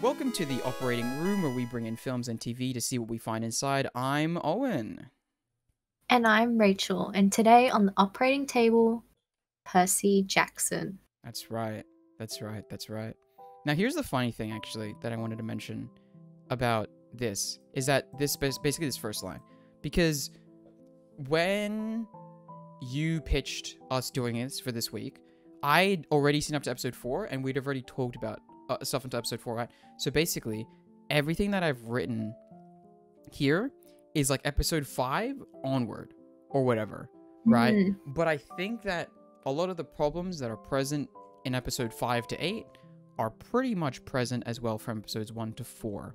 Welcome to the operating room where we bring in films and TV to see what we find inside. I'm Owen. And I'm Rachel, and today on the operating table, Percy Jackson. That's right. That's right. Now here's the funny thing actually that I wanted to mention about this is that this basically this first line, because when you pitched us doing this for this week, I'd already seen up to episode 4 and we'd already talked about stuff into episode 4, right? So basically everything that I've written here is like episode 5 onward or whatever, right? But I think that a lot of the problems that are present in episode 5 to 8 are pretty much present as well from episodes 1 to 4.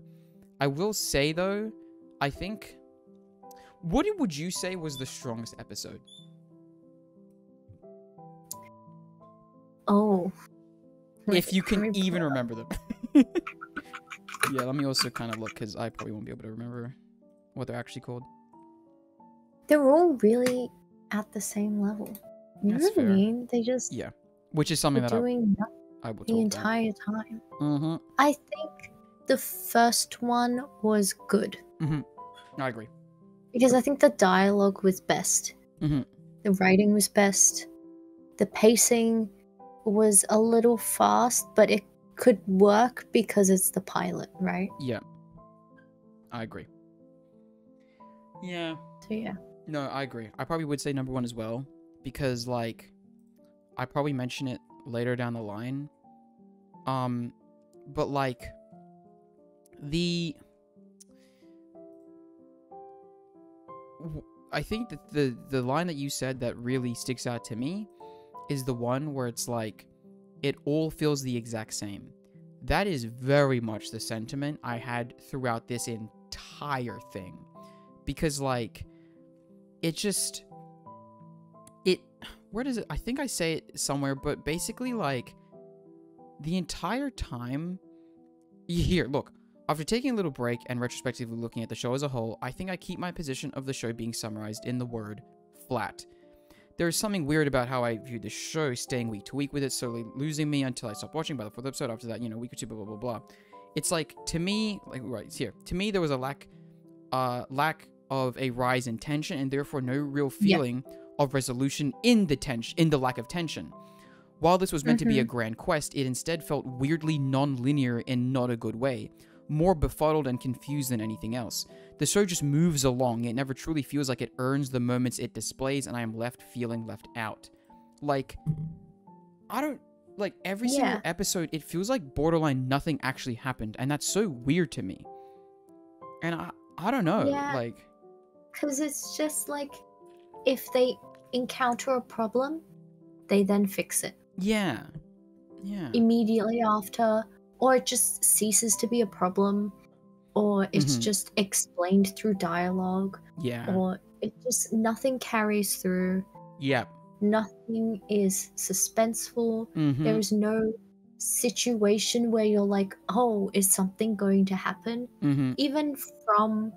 I will say though, I think, what would you say was the strongest episode? Oh. If you can even remember them. Yeah, let me also kind of look, because I probably won't be able to remember what they're actually called. They're all really at the same level. You know That's what I fair. mean? They just Yeah, which is something that doing I will talk the about. entire time. Mm-hmm. I think the first one was good. Mm-hmm. I agree. Because I think the dialogue was best. Mm-hmm. The writing was best. The pacing was a little fast, but it could work because it's the pilot, right? Yeah. I agree. Yeah. So yeah. No, I agree. I probably would say number 1 as well, because like I probably mention it later down the line. But like I think that the line that you said that really sticks out to me is the one where it's like it all feels the exact same. That is very much the sentiment I had throughout this entire thing, because like where does it, I think I say it somewhere, but basically like the entire time here, look, after taking a little break and retrospectively looking at the show as a whole, I think I keep my position of the show being summarized in the word flat. There is something weird about how I viewed the show, staying week to week with it, slowly losing me until I stopped watching by the 4th episode. After that, week or two, blah, blah, blah, blah. It's like, to me, like, right, it's here. To me, there was a lack of a rise in tension, and therefore no real feeling of resolution in the lack of tension. While this was meant to be a grand quest, it instead felt weirdly non-linear in not a good way. More befuddled and confused than anything else. The show just moves along. It never truly feels like it earns the moments it displays, and I am left feeling left out. Like, I don't... Like, every single episode, it feels like borderline nothing actually happened, and that's so weird to me. And I don't know, like... Because it's just like, if they encounter a problem, they then fix it. Yeah. Immediately after, or it just ceases to be a problem, or it's just explained through dialogue. Yeah. Or it just, nothing carries through. Yeah. Nothing is suspenseful. There is no situation where you're like, oh, is something going to happen? Even from,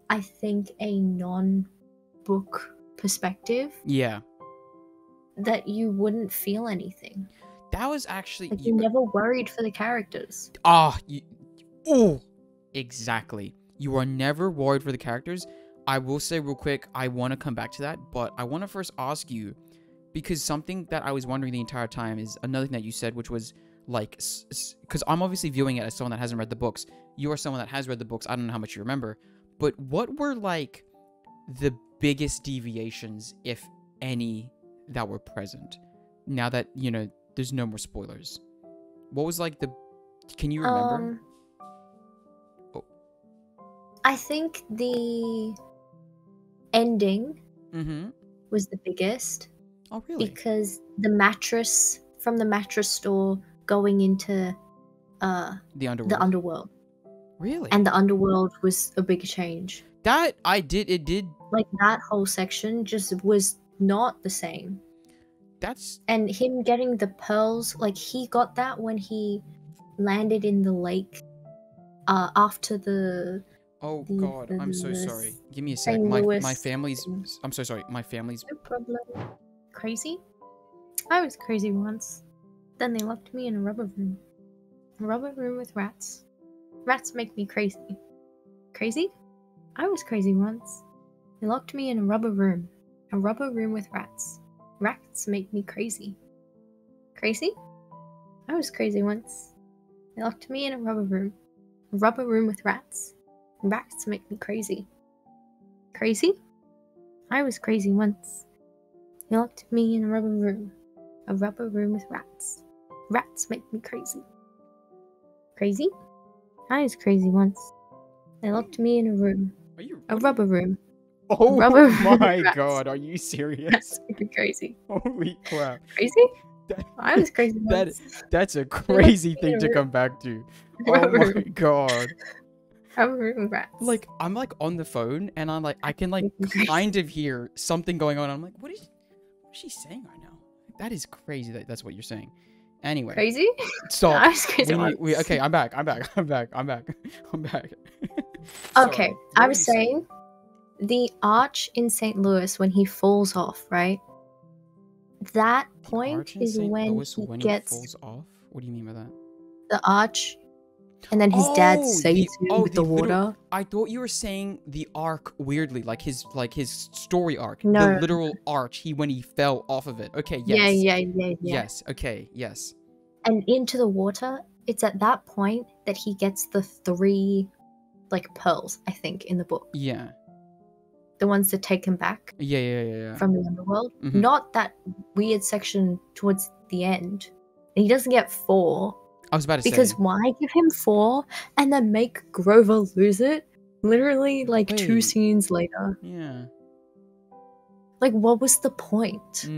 I think, a non-book perspective. Yeah. That you wouldn't feel anything. That was actually... Like, you're never worried for the characters. Exactly. You are never worried for the characters. I will say real quick, I want to come back to that, but I want to first ask you, because something that I was wondering the entire time is another thing that you said, which was like, because I'm obviously viewing it as someone that hasn't read the books. You are someone that has read the books. I don't know how much you remember, but what were like the biggest deviations, if any, that were present now that there's no more spoilers? What was like can you remember? I think the ending was the biggest. Oh, really? Because from the mattress store going into the underworld. Really? And the underworld was a big change. It did. Like, that whole section just was not the same. And him getting the pearls, like, he got that when he landed in the lake after the... Oh, God, I'm so sorry. Give me a sec. My family's... I'm so sorry. My family's... No problem. Crazy? I was crazy once. Then they locked me in a rubber room. A rubber room with rats. Rats make me crazy. Crazy? I was crazy once. They locked me in a rubber room. A rubber room with rats. Rats make me crazy. Crazy? I was crazy once. They locked me in a rubber room. A rubber room with rats. Rats make me crazy. Crazy? I was crazy once. They locked me in a rubber room. A rubber room with rats. Rats make me crazy. Crazy? I was crazy once. They locked me in a room. A rubber room. Oh Rubber my rats. god, are you serious? Rats make me crazy. Holy crap. Crazy? That- I was crazy once. That's a crazy thing to come back to. Oh my Rubber god. room rats. Like, I'm like on the phone and I'm like, I can like kind of hear something going on. I'm like, what is she saying right now? That is crazy that's what you're saying. Anyway. Crazy? Stop. I was crazy once. Okay, I'm back. I'm back. Okay, Sorry, what I were was you saying the arch in St. Louis when he falls off, right? That The point arch in is St. when Louis he when gets falls off? What do you mean by that? the arch, and then his dad Oh, saves him with the water. I thought you were saying the arc weirdly, like his story arc. No. The literal arch when he fell off of it. Okay, yes. Yeah. Yes, okay, yes. And into the water, it's at that point that he gets the 3, like, pearls, I think, in the book. Yeah. The ones that take him back Yeah. from the underworld. Mhm. Not that weird section towards the end. And he doesn't get 4. I was about to Because say. why give him 4 and then make Grover lose it? Literally, like, 2 Wait. scenes later. Yeah. Like, what was the point?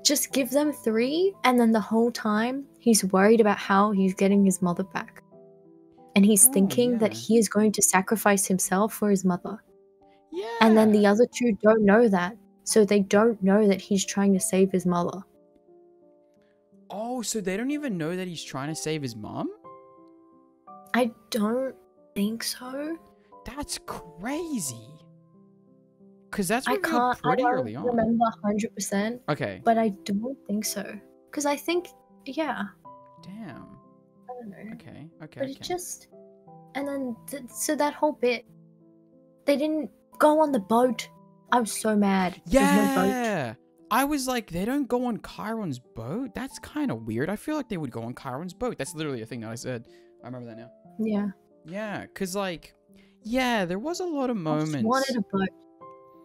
Just give them 3, and then the whole time, he's worried about how he's getting his mother back. And he's thinking that yeah. he is going to sacrifice himself for his mother. Yeah. And then the other 2 don't know that. So they don't know that he's trying to save his mother. Oh, so they don't even know that he's trying to save his mom? I don't think so. That's crazy. Because that's I revealed pretty early on. remember 100%. Okay. But I don't think so. Because I think, yeah. Damn. I don't know. Okay. But it just... And then, so that whole bit, they didn't go on the boat. I was so mad. There's no boat. Yeah. I was like, they don't go on Chiron's boat? That's kind of weird. I feel like they would go on Chiron's boat. That's literally a thing that I said. I remember that now. Yeah. Yeah, because like, yeah, there was a lot of moments. I just wanted a boat.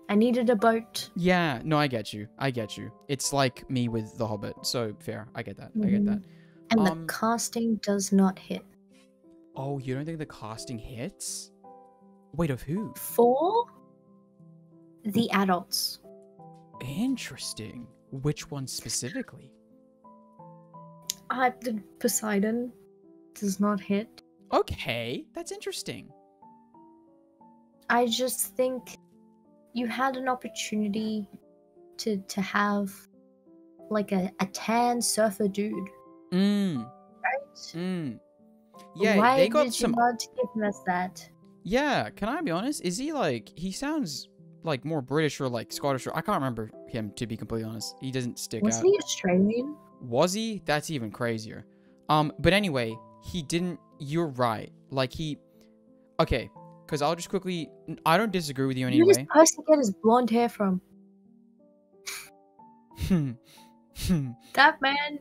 I needed a boat. Yeah, no, I get you. It's like me with The Hobbit, so fair. I get that. I get that. And the casting does not hit. Oh, you don't think the casting hits? Wait, of who? For the adults. Interesting. Which one specifically? The Poseidon does not hit. Okay, that's interesting. I just think you had an opportunity to have like a tan surfer dude. Right? Yeah, Why they got did some. you not give us that? Yeah, can I be honest? Is he like? He sounds like more British or like Scottish. Or I can't remember him, to be completely honest. He doesn't stick out. Was he Australian? Was he? That's even crazier. But anyway, he didn't. You're right. Like he. Okay, because I'll just quickly. I don't disagree with you anyway. Where does Percy get his blonde hair from? That man.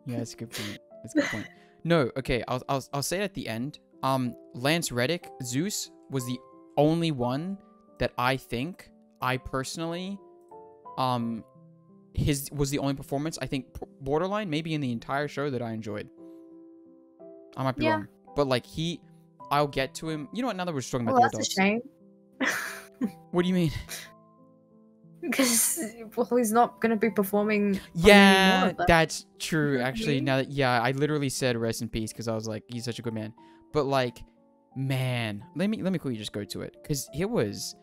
Yeah, that's a good point. That's a good point. No, okay, I'll say it at the end. Lance Reddick, Zeus, was the only one that I think, I personally, his was the only performance, I think, borderline, maybe in the entire show that I enjoyed. I might be wrong. But, like, I'll get to him. You know what, now that we're just talking about the adults. That's a shame. What do you mean? Because, well, he's not going to be performing. Yeah, that's true. Actually, now that, yeah, I literally said rest in peace because I was like, he's such a good man. But, like, man, let me quickly just go to it. Because it was,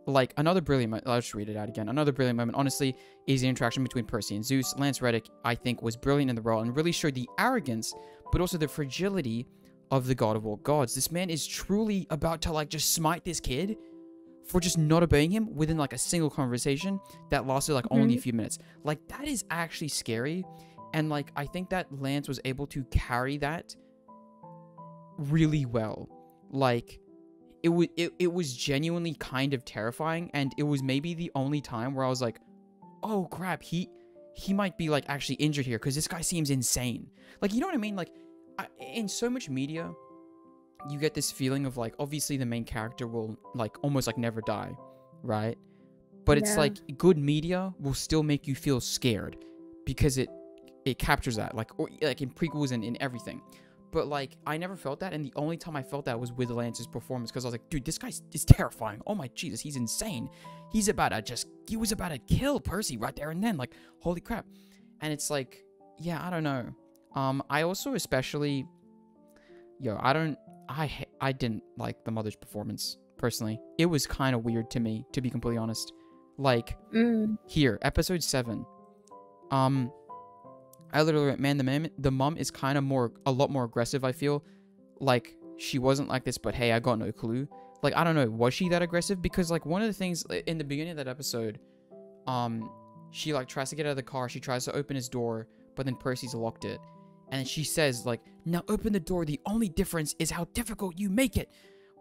like, another brilliant moment. I'll just read it out again. Another brilliant moment, honestly, is the interaction between Percy and Zeus. Lance Reddick, I think, was brilliant in the role and really showed the arrogance, but also the fragility of the god of all gods. This man is truly about to, like, just smite this kid for just not obeying him within, like, a single conversation that lasted, like, only a few minutes. Like, that is actually scary. And, like, I think that Lance was able to carry that really well. Like, it was genuinely kind of terrifying, and it was maybe the only time where I was like, oh crap, he might be like actually injured here, because this guy seems insane. Like, you know what I mean? Like, in so much media, you get this feeling of like, obviously the main character will like almost like never die, right? But it's like, good media will still make you feel scared because it captures that, like, or like in prequels and in everything. But like, I never felt that, and the only time I felt that was with Lance's performance, because I was like, dude, this guy is terrifying. Oh my Jesus, he's he was about to kill Percy right there and then. Like, holy crap. And it's like, yeah, I don't know. I also especially, I didn't like the mother's performance, personally. It was kind of weird to me, to be completely honest. Like, here, episode 7. I literally went, man, the mom is kind of a lot more aggressive, I feel. Like, she wasn't like this, but hey, I got no clue. Like, I don't know, was she that aggressive? Because, like, one of the things in the beginning of that episode, she, like, tries to get out of the car. She tries to open his door, but then Percy's locked it. And she says, like, now open the door. The only difference is how difficult you make it.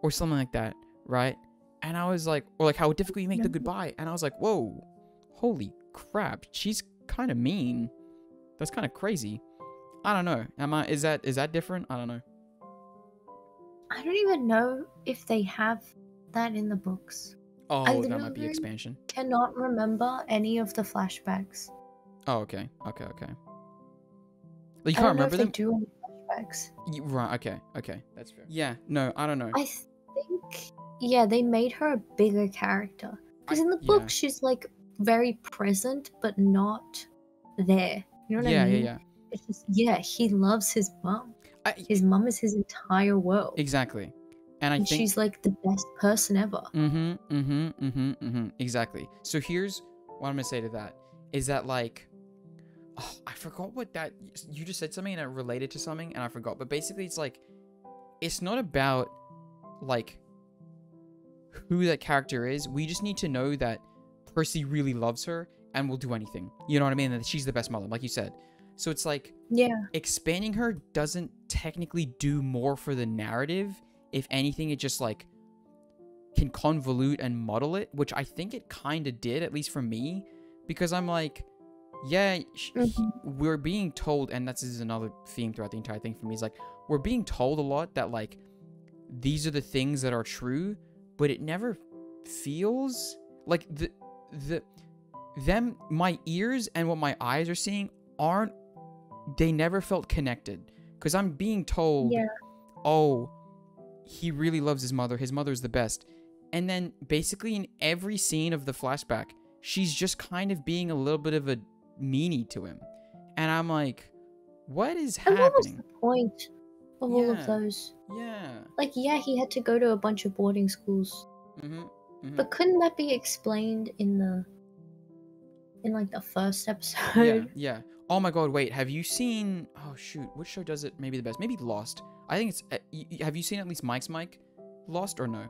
Or something like that, right? And I was like, or like how difficult you make the goodbye. And I was like, whoa, holy crap. She's kind of mean. That's kind of crazy. I don't know. Is that different? I don't know. I don't even know if they have that in the books. Oh, that might be expansion. I cannot remember any of the flashbacks. Oh, okay. You can't remember them? They do any flashbacks. Right, okay. That's fair. Yeah, no, I don't know. I think, yeah, they made her a bigger character. Because in the book, she's, like, very present, but not there. You know what I mean? Yeah. It's just, he loves his mom. His mom is his entire world. Exactly. And I think she's, like, the best person ever. Exactly. So here's what I'm going to say to that. Is that, like, oh, I forgot what that... You just said something and it related to something, and I forgot. But basically, it's like... It's not about, like, who that character is. We just need to know that Percy really loves her and will do anything. You know what I mean? And that she's the best mother, like you said. So it's like... Expanding her doesn't technically do more for the narrative. If anything, it just, like, can convolute and muddle it, which I think it kind of did, at least for me. Because I'm like... Yeah, we're being told, and this is another theme throughout the entire thing for me, is like, we're being told a lot that, like, these are the things that are true, but it never feels like my ears and what my eyes are seeing they never felt connected. Because I'm being told, oh, he really loves his mother's the best. And then basically in every scene of the flashback, she's just kind of being a little bit of a meanie to him, and I'm like, what is happening? What was the point of all of those? Like, he had to go to a bunch of boarding schools, but couldn't that be explained in like the first episode? Oh my god, wait, have you seen, oh shoot, which show does it maybe the best? Maybe Lost. I think it's have you seen at least Mike's Lost, or no?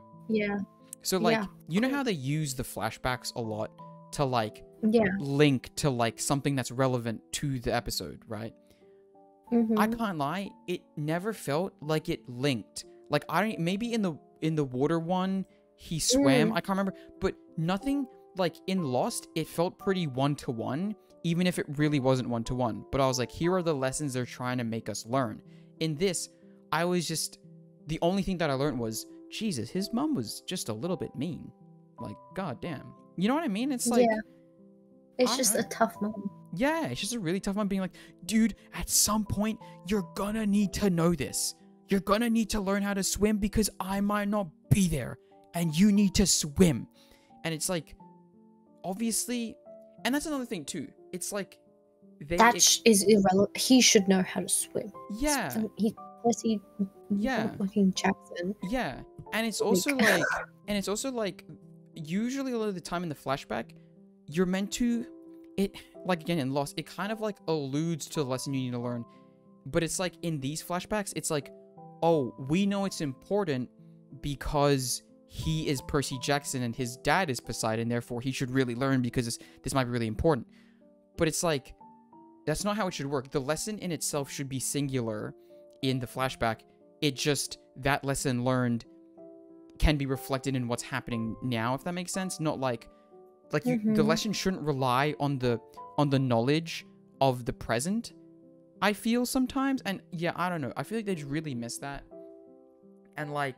So, like, you know how they use the flashbacks a lot to, like, link to, like, something that's relevant to the episode, right? I can't lie, it never felt like it linked. Like, maybe in the water one, he swam, I can't remember, but nothing, like, in Lost, it felt pretty one-to-one, even if it really wasn't one-to-one. But I was like, here are the lessons they're trying to make us learn. In this, I was just, the only thing that I learned was, Jesus, his mom was just a little bit mean. Like, goddamn. You know what I mean? It's like... It's just a tough mom. Yeah, it's just a really tough mom being like, dude, at some point, you're gonna need to know this. You're gonna need to learn how to swim because I might not be there. And you need to swim. And it's like, obviously... And that's another thing, too. It's like... That is irrelevant. He should know how to swim. Yeah. Percy fucking Jackson. Yeah. And it's also like... Usually a lot of the time in the flashback, you're meant to... Like, again, in Lost, it kind of, like, alludes to the lesson you need to learn. But it's like, in these flashbacks, it's like, oh, we know it's important because he is Percy Jackson and his dad is Poseidon, therefore he should really learn because this might be really important. But it's like, that's not how it should work. The lesson in itself should be singular in the flashback. It just, that lesson learned can be reflected in what's happening now, if that makes sense. Not like the lesson shouldn't rely on the knowledge of the present, I feel sometimes. And yeah, I don't know. I feel like they just really missed that. And like,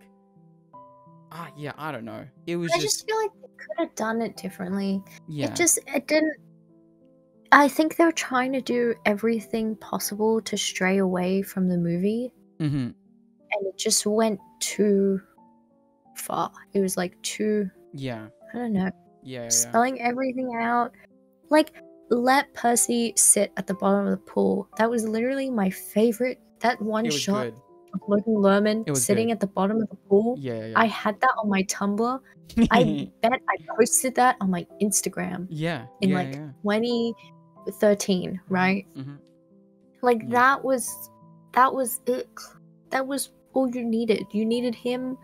yeah, I don't know. It was I just feel like they could have done it differently. Yeah. It didn't. I think they were trying to do everything possible to stray away from the movie. And it just went too far. It was like too. Yeah. I don't know. Yeah. Spelling everything out. Like, let Percy sit at the bottom of the pool. That was literally my favorite. That one shot good. of Logan Lerman sitting at the bottom of the pool. Yeah. I had that on my Tumblr. I bet I posted that on my Instagram. Yeah. In 2013, right? Like that was it. That was all you needed. You needed him,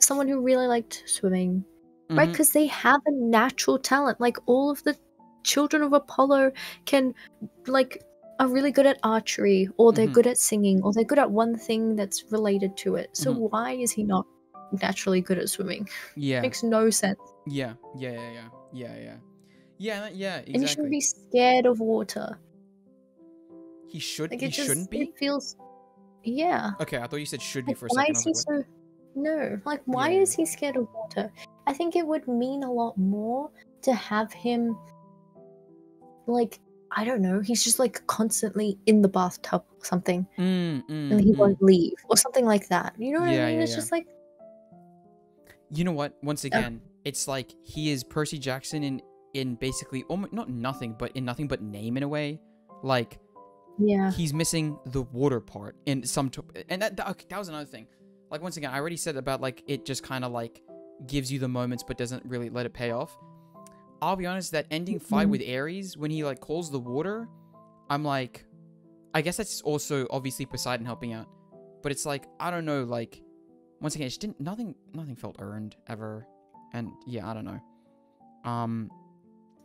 someone who really liked swimming, right? Because they have a natural talent. Like all of the children of Apollo are really good at archery, or they're good at singing, or they're good at one thing that's related to it. So why is he not naturally good at swimming? Yeah. Makes no sense. Yeah, exactly. And he shouldn't be scared of water. He shouldn't be? It feels... Yeah. Okay, I thought you said should be for a why second. Is he so... No. Like, why is he scared of water? I think it would mean a lot more to have him, like, I don't know, he's just, like, constantly in the bathtub or something. And he won't leave. Or something like that. You know what I mean? It's just like... You know what? Once again, it's like he is Percy Jackson in basically almost not nothing, but in nothing but name in a way. Like, he's missing the water part in some, and that was another thing. Like, once again, I already said about like it just kind of like gives you the moments, but doesn't really let it pay off. I'll be honest, that ending fight with Ares when he like calls the water, I'm like, I guess that's also obviously Poseidon helping out, but it's like I don't know, like. Once again, it just didn't. Nothing felt earned ever, and yeah, I don't know. I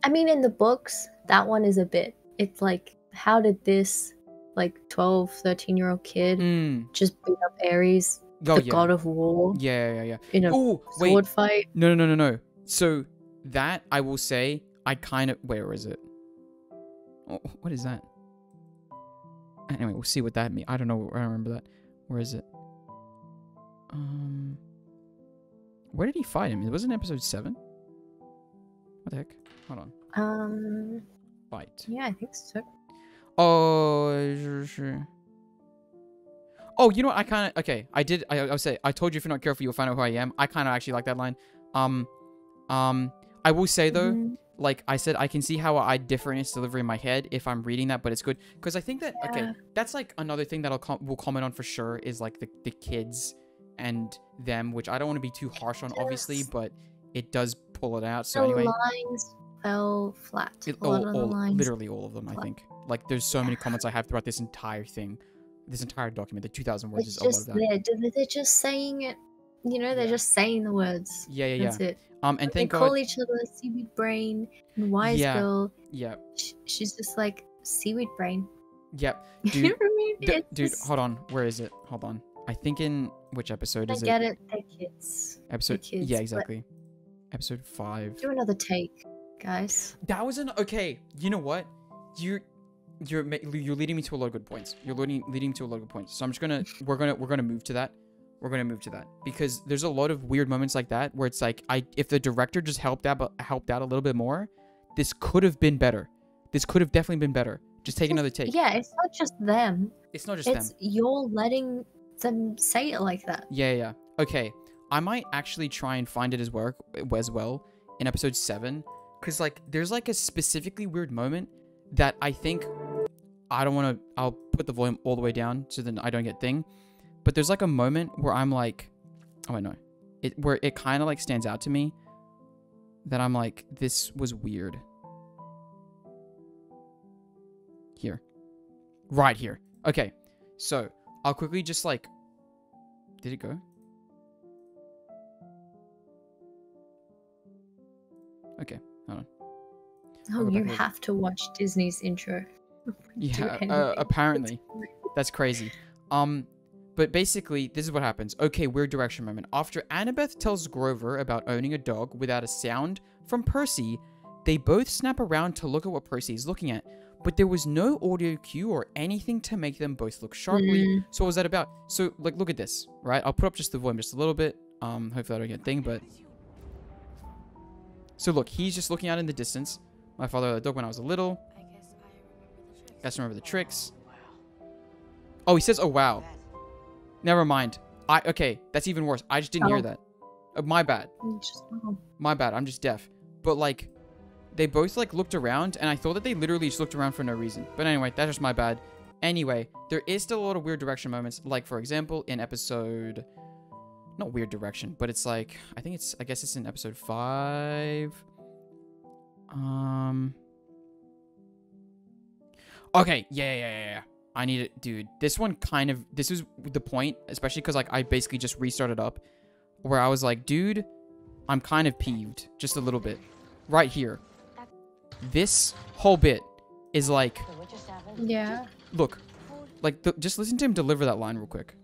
mean, in the books, that one is a bit. It's like, how did this, like, 12, 13-year-old kid just beat up Ares, the god of war? Yeah. In a sword fight. No. So that I will say, I kind of. Where is it? Oh, what is that? Anyway, we'll see what that means. I don't know. I don't remember that. Where is it? Where did he fight him? It wasn't episode 7? What the heck? Hold on. Fight. Yeah, I think so. Oh, sure. Oh, you know what? I kind of... Okay, I'll say, I told you if you're not careful, you'll find out who I am. I kind of actually like that line. I will say, though, like I said, I can see how I differ in its delivery in my head if I'm reading that, but it's good. Because I think that... Okay, that's, like, another thing that we'll comment on for sure is, like, the kids... and them, which I don't want to be too harsh on, obviously, but it does pull it out. So the anyway, lines fell flat. Literally all of them. I think like there's so many comments I have throughout this entire thing, this entire document. The 2,000 words is a lot of that. They're just saying it. You know, they're just saying the words. Yeah. That's it. And but thank they God. call each other seaweed brain and wise girl. Yeah. She's just like seaweed brain. Yep. Dude, You know what I mean? dude, hold on. Where is it? Hold on. I think in which episode is it? I get it. They're kids. Episode. Kids, yeah, exactly. Episode 5. Do another take, guys. That was okay. You know what? You're leading me to a lot of good points. You're leading me to a lot of good points. So I'm just we're gonna move to that. We're gonna move to that because there's a lot of weird moments like that where it's like if the director just helped out a little bit more, this could have been better. This could have definitely been better. Just take another take. Yeah, it's not just them. It's not just them. You're letting them say it like that. Yeah. Okay, I might actually try and find it as well in episode 7, because like there's like a specifically weird moment that I think I'll put the volume all the way down so then I don't get thing, but there's like a moment where I'm like, oh I know, where it kind of like stands out to me that I'm like, this was weird. Here. Right here. Okay. So, I'll quickly just like... Did it go? Okay. Hold on. Oh, you have to watch Disney's intro. Yeah, apparently. That's crazy. But basically, this is what happens. Okay, weird direction moment. After Annabeth tells Grover about owning a dog without a sound from Percy, they both snap around to look at what Percy is looking at. But there was no audio cue or anything to make them both look sharply. So what was that about? So, like, look at this, right? I'll put up just the volume just a little bit. Hopefully I don't get a thing, but... So look, he's just looking out in the distance. My father had a dog when I was a little. Guys remember the tricks. Oh, he says, oh, wow. Never mind. Okay, that's even worse. I just didn't hear that. My bad. My bad. I'm just deaf. But, like, they both, like, looked around, and I thought that they literally just looked around for no reason. But anyway, that's just my bad. Anyway, there is still a lot of weird direction moments. Like, for example, in episode... Not weird direction, but it's like... I guess it's in episode 5. Okay, yeah. I need it, dude. This one kind of... This is the point, especially because, like, I basically just restarted up. Where I was like, dude, I'm kind of peeved. Just a little bit. Right here. This whole bit is like... Yeah. Look. Like, just listen to him deliver that line real quick.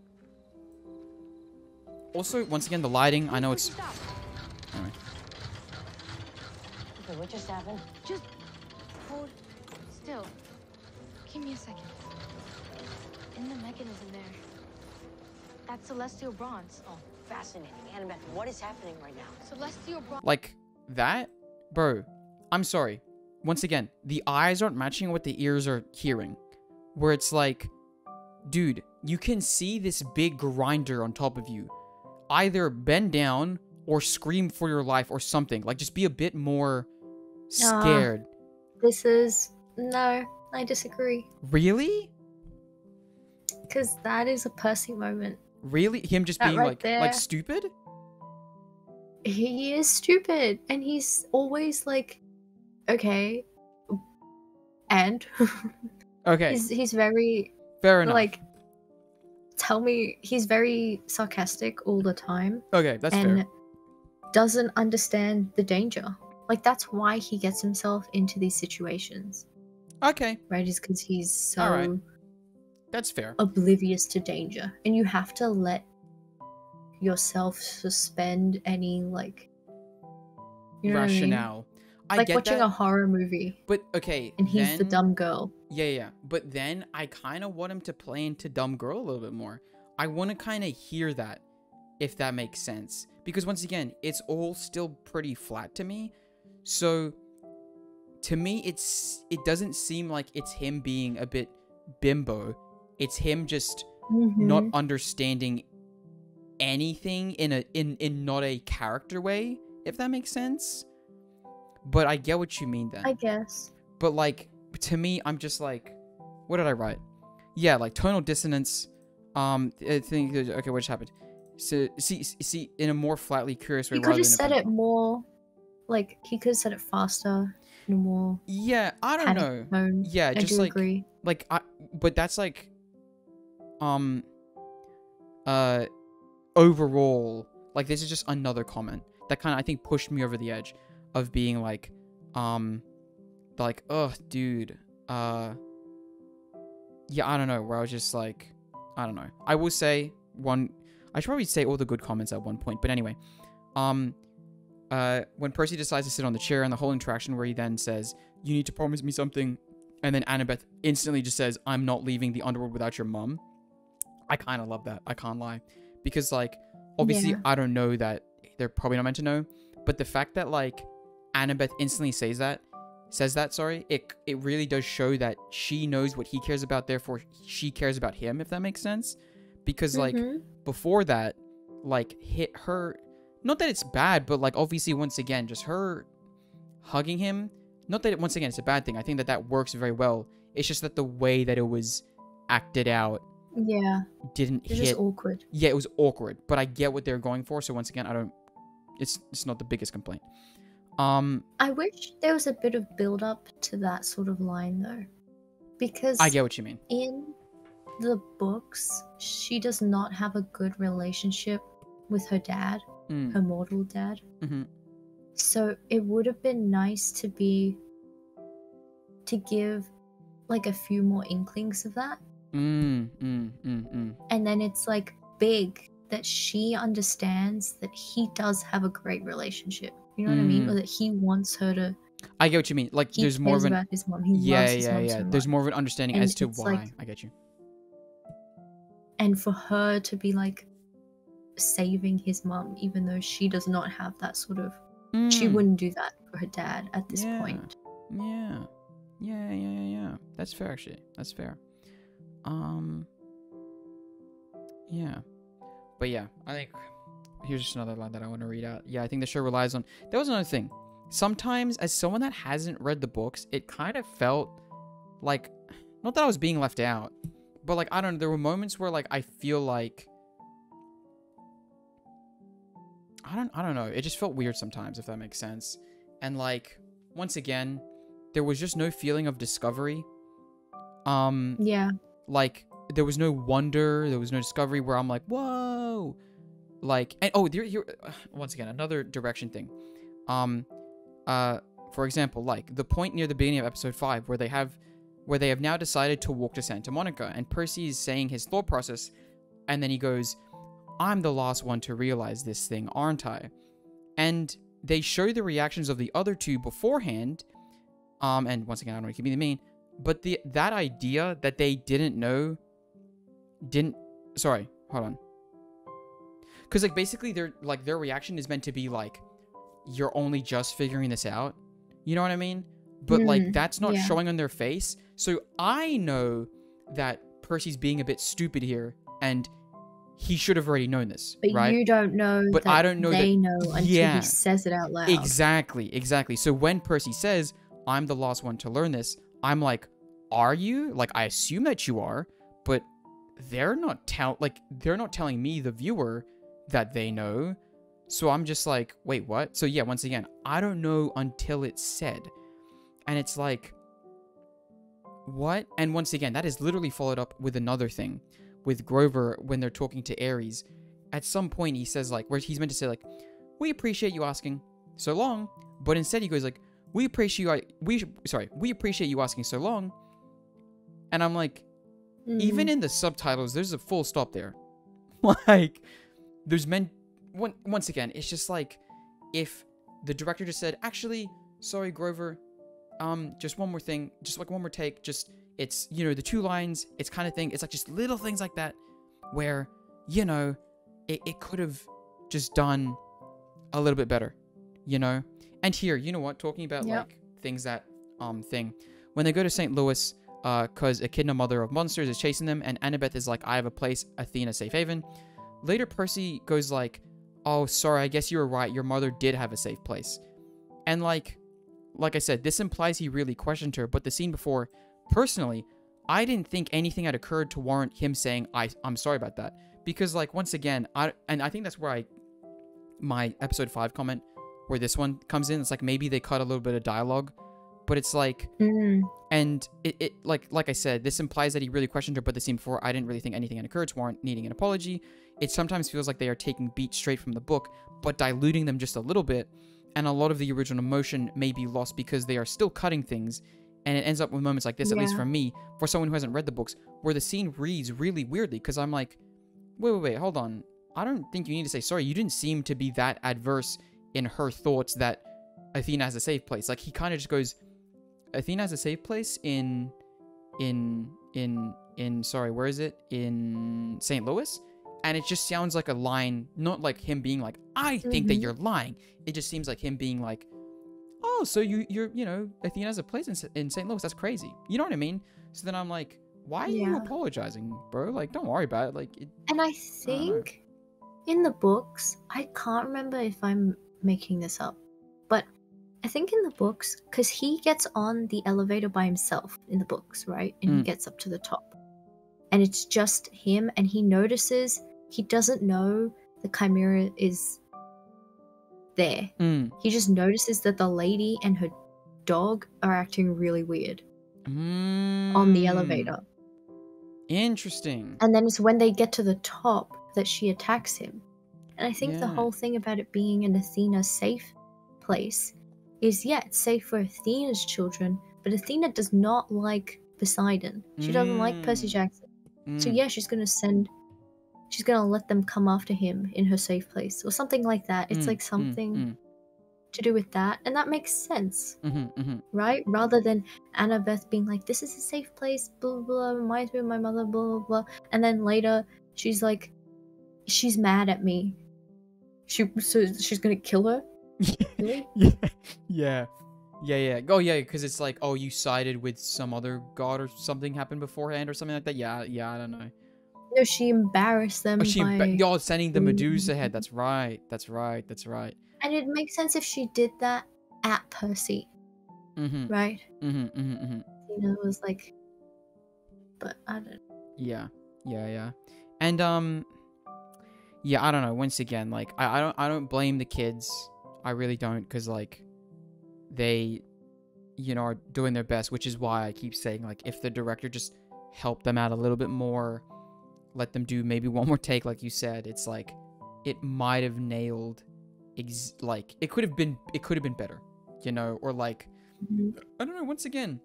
Also, once again, the lighting, I know it's... Anyway. Okay, what just happened? Just hold still. Give me a second. In the mechanism there. That's celestial bronze. Oh, fascinating. Annabeth, what is happening right now? Celestial bronze. Like, that? Bro, I'm sorry. Once again, the eyes aren't matching what the ears are hearing. Where it's like, dude, you can see this big grinder on top of you. Either bend down or scream for your life or something. Like, just be a bit more scared. This is... No, I disagree. Really? Because that is a Percy moment. Really? Him just being right like stupid? He is stupid. And he's always like, okay. And? Okay. He's very... Fair enough. Like... Tell me, he's very sarcastic all the time. Okay, that's fair. And doesn't understand the danger. Like, that's why he gets himself into these situations. Okay. Right? Is because he's so Alright. That's fair. oblivious to danger. And you have to let yourself suspend any, like... You know Rationale. what I mean? I Like get watching that, a horror movie. but okay. And he's the dumb girl. Yeah. But then I kind of want him to play into dumb girl a little bit more. I want to kind of hear that, if that makes sense. Because once again, it's all still pretty flat to me. So, to me, it doesn't seem like it's him being a bit bimbo. It's him just not understanding anything in not a character way, if that makes sense. But I get what you mean then. I guess. But, like, to me, I'm just like... What did I write? Yeah, like, tonal dissonance. I think... Okay, what just happened? So, see, in a more flatly curious way... He could have said it more... Like, he could have said it faster. In a more... Yeah, I don't know. Tone. Yeah, just like... Agree. Like, but that's like... Overall... Like, this is just another comment. That kind of, I think, pushed me over the edge. Of being like, like, ugh, dude, yeah, I don't know, where I was just like, I don't know. I will say I should probably say all the good comments at one point, but anyway, when Percy decides to sit on the chair and the whole interaction where he then says, you need to promise me something, and then Annabeth instantly just says, I'm not leaving the underworld without your mum. I kind of love that, I can't lie. Because, like, obviously, I don't know that, they're probably not meant to know, but the fact that, like, Annabeth instantly says that, it really does show that she knows what he cares about, therefore she cares about him, if that makes sense. Because, like, before that, like, hit her, not that it's bad, but, like, obviously, once again, just her hugging him, not that, once again, it's a bad thing. I think that works very well. It's just that the way that it was acted out didn't hit. It's just awkward. Yeah, it was awkward, but I get what they're going for, so once again, it's not the biggest complaint. I wish there was a bit of build up to that sort of line though. Because I get what you mean. In the books, she does not have a good relationship with her dad, her mortal dad. So it would have been nice to give like a few more inklings of that. And then it's like big that she understands that he does have a great relationship. You know what I mean? Or that he wants her to. I get what you mean. Like, He there's more cares of an about his mom. He loves his mom so much. There's more of an understanding And as to it's why. like- I get you. And for her to be like saving his mom, even though she does not have that sort of. She wouldn't do that for her dad at this point. Yeah. That's fair, actually. That's fair. Yeah. But yeah, I think here's just another line that I want to read out. Yeah, I think the show relies on. That was another thing. Sometimes, as someone that hasn't read the books, it kind of felt like, not that I was being left out, but like, I don't know, there were moments where like I feel like I don't know. It just felt weird sometimes, if that makes sense. And like, once again, there was just no feeling of discovery. Yeah. Like, there was no wonder, there was no discovery where I'm like, whoa. Like, and here once again, another direction thing. For example, like the point near the beginning of episode 5 where they have now decided to walk to Santa Monica, and Percy is saying his thought process, and then he goes, I'm the last one to realize this thing, aren't I? And they show the reactions of the other two beforehand. And once again, I don't want to keep me the mean, but that idea that they didn't know, sorry, hold on. Because like basically their reaction is meant to be like, you're only just figuring this out. You know what I mean? But like that's not showing on their face. So I know that Percy's being a bit stupid here, and he should have already known this, but right? you don't know. But that I don't know they that, know until he says it out loud. Exactly. So when Percy says, I'm the last one to learn this, I'm like, are you? Like, I assume that you are, but they're not telling me, the viewer, that they know. So I'm just like, wait, what? So yeah, once again, I don't know until it's said. And it's like, what? And once again, that is literally followed up with another thing. With Grover, when they're talking to Ares, at some point he says like, where he's meant to say like, we appreciate you asking so long, but instead he goes like, we appreciate you asking so long. And I'm like, even in the subtitles, there's a full stop there. Like, there's once again, it's just like, if the director just said, actually, sorry, Grover, just one more thing, just like one more take, just, it's, you know, the 2 lines, it's kind of thing, it's like just little things like that, where, you know, it could have just done a little bit better, you know? And here, you know what, talking about, like, things that, when they go to St. Louis, because Echidna, mother of monsters, is chasing them, and Annabeth is like, I have a place, Athena, safe haven. Later, Percy goes like, oh, sorry, I guess you were right, your mother did have a safe place. And like I said, this implies he really questioned her, but the scene before, personally, I didn't think anything had occurred to warrant him saying, I'm sorry about that. Because, like, once again, I think that's where my episode 5 comment, where this one comes in, it's like, maybe they cut a little bit of dialogue, but it's like, and it like I said, this implies that he really questioned her, but the scene before, I didn't really think anything had occurred to warrant needing an apology. It sometimes feels like they are taking beats straight from the book, but diluting them just a little bit, and a lot of the original emotion may be lost because they are still cutting things, and it ends up with moments like this, at least for me, for someone who hasn't read the books, where the scene reads really weirdly, because I'm like, wait, hold on, I don't think you need to say sorry, you didn't seem to be that adverse in her thoughts that Athena has a safe place. Like, he kind of just goes, Athena has a safe place in sorry, where is it? In St. Louis? And it just sounds like a line, not like him being like, I think that you're lying. It just seems like him being like, oh, so you're, you know, Athena has a place in St. Louis. That's crazy. You know what I mean? So then I'm like, why are you apologizing, bro? Like, don't worry about it. Like, and I think in the books, I can't remember if I'm making this up, but I think in the books, because he gets on the elevator by himself in the books, right? And he gets up to the top. And it's just him, and he notices, he doesn't know the Chimera is there. He just notices that the lady and her dog are acting really weird on the elevator. Interesting. And then it's when they get to the top that she attacks him. And I think the whole thing about it being an Athena safe place is, it's safe for Athena's children, but Athena does not like Poseidon. She doesn't like Percy Jackson. So yeah, she's gonna let them come after him in her safe place or something like that. It's like something to do with that, and that makes sense, right? Rather than Annabeth being like, "This is a safe place," blah blah blah, reminds me of my mother, blah blah blah, and then later she's like, she's mad at me. So she's gonna kill her. Really? Yeah. Oh yeah, because it's like, oh, you sided with some other god or something happened beforehand or something like that. Yeah, I don't know. No, she embarrassed them by sending the Medusa head. That's right. And it makes sense if she did that at Percy. Right? You know, it was like, but I don't know. Yeah. And yeah, I don't know. Once again, like I don't blame the kids. I really don't, because like they, you know, are doing their best, which is why I keep saying, like, if the director just helped them out a little bit more, let them do maybe one more take, like you said, it's like it might have nailed like it could have been better, you know, or like I don't know. Once again,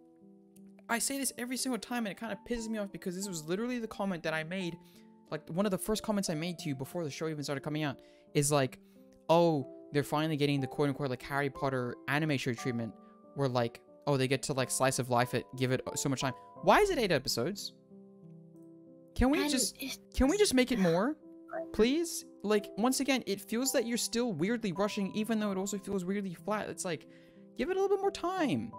I say this every single time and it kind of pisses me off, because this was literally the comment that I made, like one of the first comments I made to you before the show even started coming out, is like, oh, they're finally getting the quote-unquote like Harry Potter anime show treatment, where like, oh, they get to like slice of life it, give it so much time. Why is it 8 episodes? Can we just make it more, please? Like, once again, it feels that you're still weirdly rushing, even though it also feels weirdly flat. It's like, give it a little bit more time.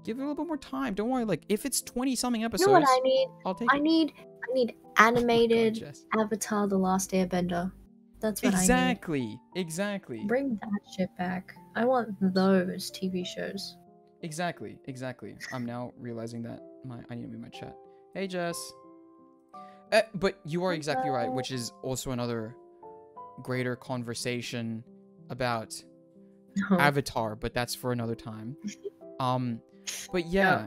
Don't worry. Like, if it's 20-something episodes, you know what I need? I'll take it. I need animated Avatar: The Last Airbender. That's what I need. Exactly. Bring that shit back. I want those TV shows. Exactly. I'm now realizing that I need to move my chat. Hey, Jess. But you are exactly right, which is also another greater conversation about Avatar, but that's for another time. But yeah,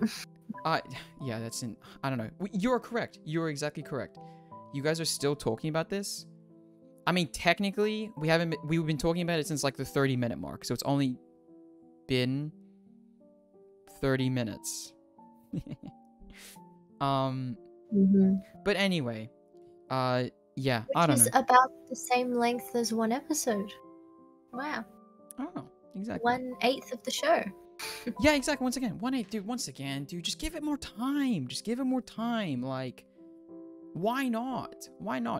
I don't know. You're correct. You're exactly correct. You guys are still talking about this. I mean, technically, we've been talking about it since like the 30-minute mark, so it's only been 30 minutes. But anyway, yeah, Which I don't know. is about the same length as one episode. Wow. Oh, exactly. 1/8 of the show. Yeah, exactly. Once again, 1/8, dude. Once again, dude, just give it more time. Like, why not?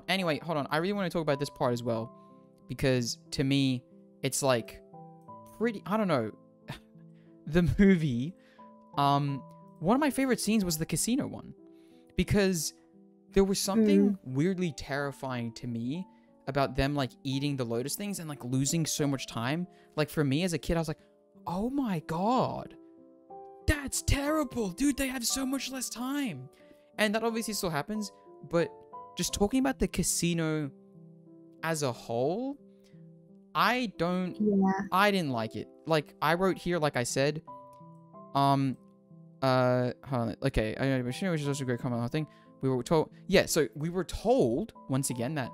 Anyway, hold on. I really want to talk about this part as well, because to me, it's like pretty. I don't know. The movie. One of my favorite scenes was the casino one, because there was something weirdly terrifying to me about them like eating the lotus things and like losing so much time. Like, for me as a kid, I was like, oh my god, that's terrible, dude. They have so much less time. And that obviously still happens, but just talking about the casino as a whole, I didn't like it. Like, I wrote here, like I said, hold on. Okay, which is also a great comment on the thing. We were told, so we were told once again that,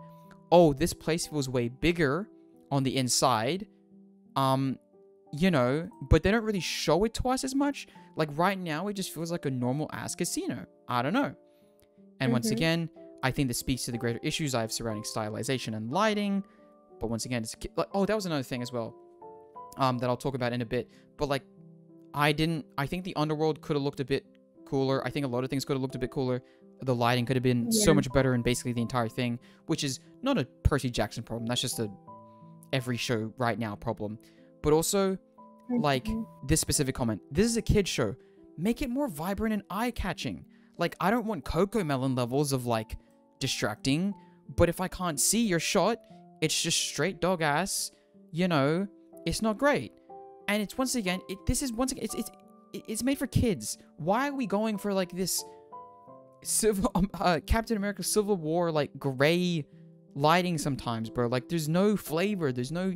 oh, this place feels way bigger on the inside, you know, but they don't really show it to us as much. Like, right now, it just feels like a normal ass casino. I don't know. And once again, I think this speaks to the greater issues I have surrounding stylization and lighting. But once again, it's like, oh, that was another thing as well, that I'll talk about in a bit. But like, I think the underworld could have looked a bit cooler. I think a lot of things could have looked a bit cooler. The lighting could have been so much better in basically the entire thing, which is not a Percy Jackson problem. That's just a every show right now problem. But also, like, this specific comment. This is a kid's show. Make it more vibrant and eye-catching. Like, I don't want Coco Melon levels of, like, distracting. But if I can't see your shot, it's just straight dog ass. You know, it's not great. And it's once again, it's made for kids. Why are we going for like this Captain America Civil War like gray lighting sometimes, bro? Like, there's no flavor, there's no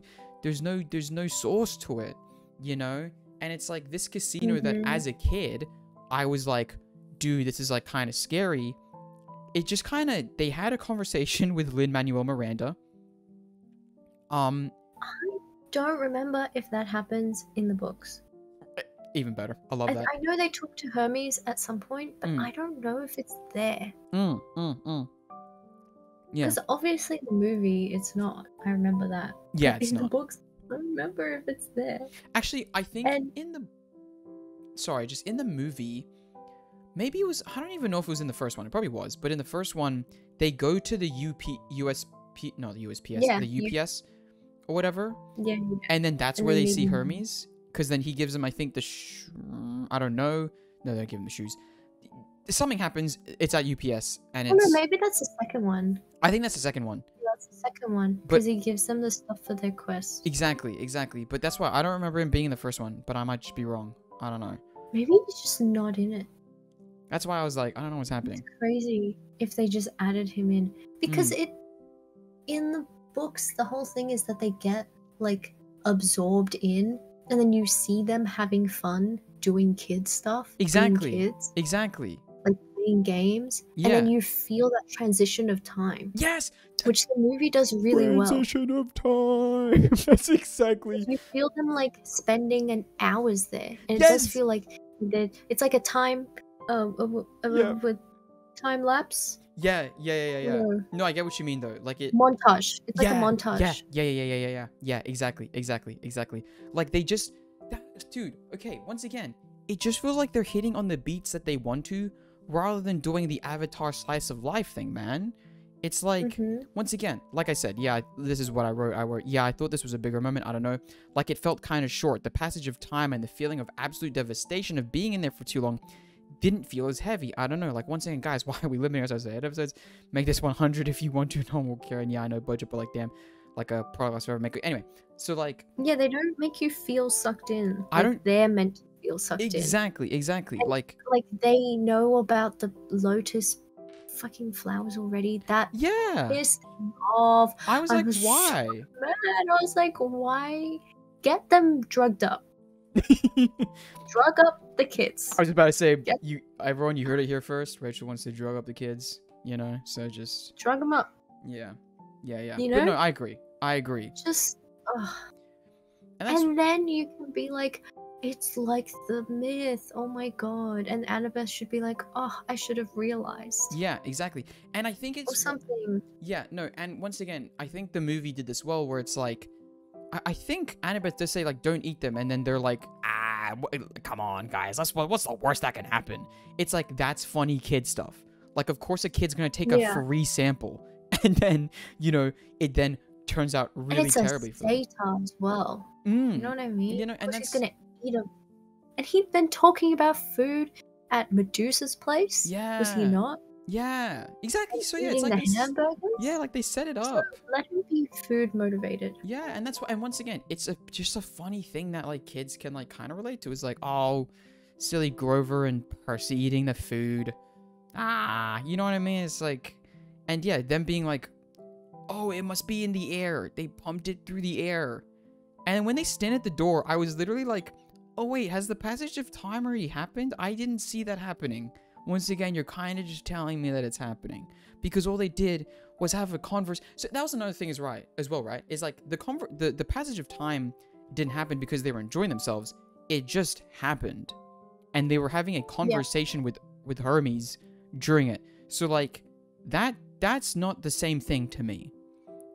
sauce to it, you know? And it's like this casino that as a kid I was like, dude, this is like kind of scary. It just kind of, they had a conversation with Lin-Manuel Miranda. I don't remember if that happens in the books. Even better. I love that. I know they talk to Hermes at some point, but I don't know if it's there. Yeah. Because obviously the movie, it's not. I remember that. Yeah, But it's in not. the books, I don't remember if it's there. Actually, I think And- in the... Sorry, just in the movie... Maybe it was... I don't even know if it was in the first one. It probably was. But in the first one, they go to the USP... No, the USPS. Yeah, the UPS or whatever. Yeah. And then that's And where then they see maybe- Hermes. Because then he gives them, I think, the... I don't know. No, they don't give him the shoes. Something happens. It's at UPS. And Oh no, it's... maybe that's the second one. I think that's the second one. That's the second one. But- Because he gives them the stuff for their quest. Exactly. But that's why I don't remember him being in the first one. But I might just be wrong. I don't know. Maybe he's just not in it. That's why I was like, I don't know what's happening. It's crazy if they just added him in. Because in the books, the whole thing is that they get, like, absorbed in, and then you see them having fun doing kid stuff. being Exactly. Kids, Exactly. like playing games. Yeah. And then you feel that transition of time. Yes. Which the movie does really well. Transition of time. That's exactly. You feel them like spending an hours there, and it Yes. does feel like it's like a time, Yeah. with time lapse. Yeah. No. No, I get what you mean though. Like it. Montage. It's like a montage. Yeah. Exactly. Like they just, dude. Okay. Once again, it just feels like they're hitting on the beats that they want to, rather than doing the Avatar slice of life thing, man. It's like, once again, like I said, yeah, this is what I wrote. Yeah, I thought this was a bigger moment. I don't know. Like, it felt kind of short. The passage of time and the feeling of absolute devastation of being in there for too long didn't feel as heavy. I don't know. Like, once again, guys, why are we limiting ourselves to 8 episodes? Make this 100 if you want to. No one will care. And yeah, I know budget, but like, damn, like a product forever make. Anyway, so like, Yeah, they don't make you feel sucked in. I Like, don't- They're meant to feel sucked in. exactly. And- Like, Like they know about the lotus fucking flowers already. That yeah. pissed me off. I was I like, was so why? mad. I was like, why? Get them drugged up. Drug up the kids. I was about to say, Yep. everyone, you heard it here first. Rachel wants to drug up the kids, so just, Drug them up. yeah. You But no, know? I agree. Just. Ugh. And that's, And then you can be like, it's like the myth. Oh my god. And Annabeth should be like, oh, I should have realized. yeah, exactly. And I think Or it's, something. yeah, no, and once again, I think the movie did this well, where it's like, I think Annabeth does say, like, don't eat them, and then they're like, come on, guys, what's the worst that can happen? It's like, that's funny kid stuff. Like, of course a kid's gonna take a Yeah. free sample, and then, it then turns out And really it's terribly a for them. satyr as well. Mm. You know what I mean? And Of course that's, he's gonna eat them. And he'd been talking about food at Medusa's place. Was he Yeah. not? yeah, exactly. So yeah, it's Eating like, the hamburgers? yeah, like they set it So up. let him be food motivated. Yeah, and that's why, and once again, it's just a funny thing that like kids can like kind of relate to. Is like, oh, silly Grover and Percy eating the food. You know what I mean? It's like, and yeah, them being like, oh, it must be in the air. They pumped it through the air. And when they stand at the door, I was literally like, oh wait, has the passage of time already happened? I didn't see that happening. Once again, you're kind of just telling me that it's happening, because all they did was have a converse. So that was another thing as well, right? Is like the passage of time didn't happen because they were enjoying themselves. It just happened, and they were having a conversation with Hermes during it. So like that's not the same thing to me.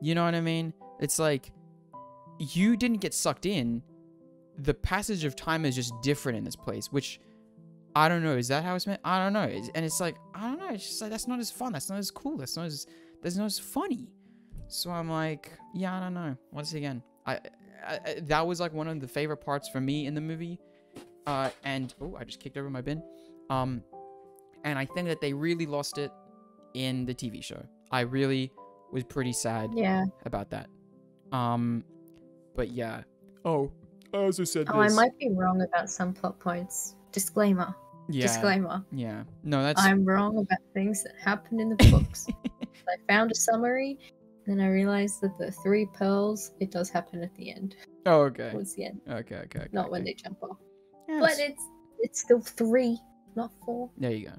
You know what I mean? It's like, you didn't get sucked in. The passage of time is just different in this place, which I don't know. Is that how it's meant? I don't know. And it's like, I don't know. It's just like, that's not as fun. That's not as cool. That's not as funny. So I'm like, yeah, I don't know. Once again, I that was like one of the favorite parts for me in the movie. And oh, I just kicked over my bin. And I think that they really lost it in the TV show. I really was pretty sad about that. But yeah. Oh, I also said Oh, I might be wrong about some plot points. Disclaimer. Yeah. Disclaimer. Yeah. No, that's. I'm wrong about things that happen in the books. I found a summary, and then I realized that the 3 pearls, it does happen at the end. Oh, okay. Towards the end. Okay. Not when they jump off. Yeah, But it's still 3, not 4. There you go.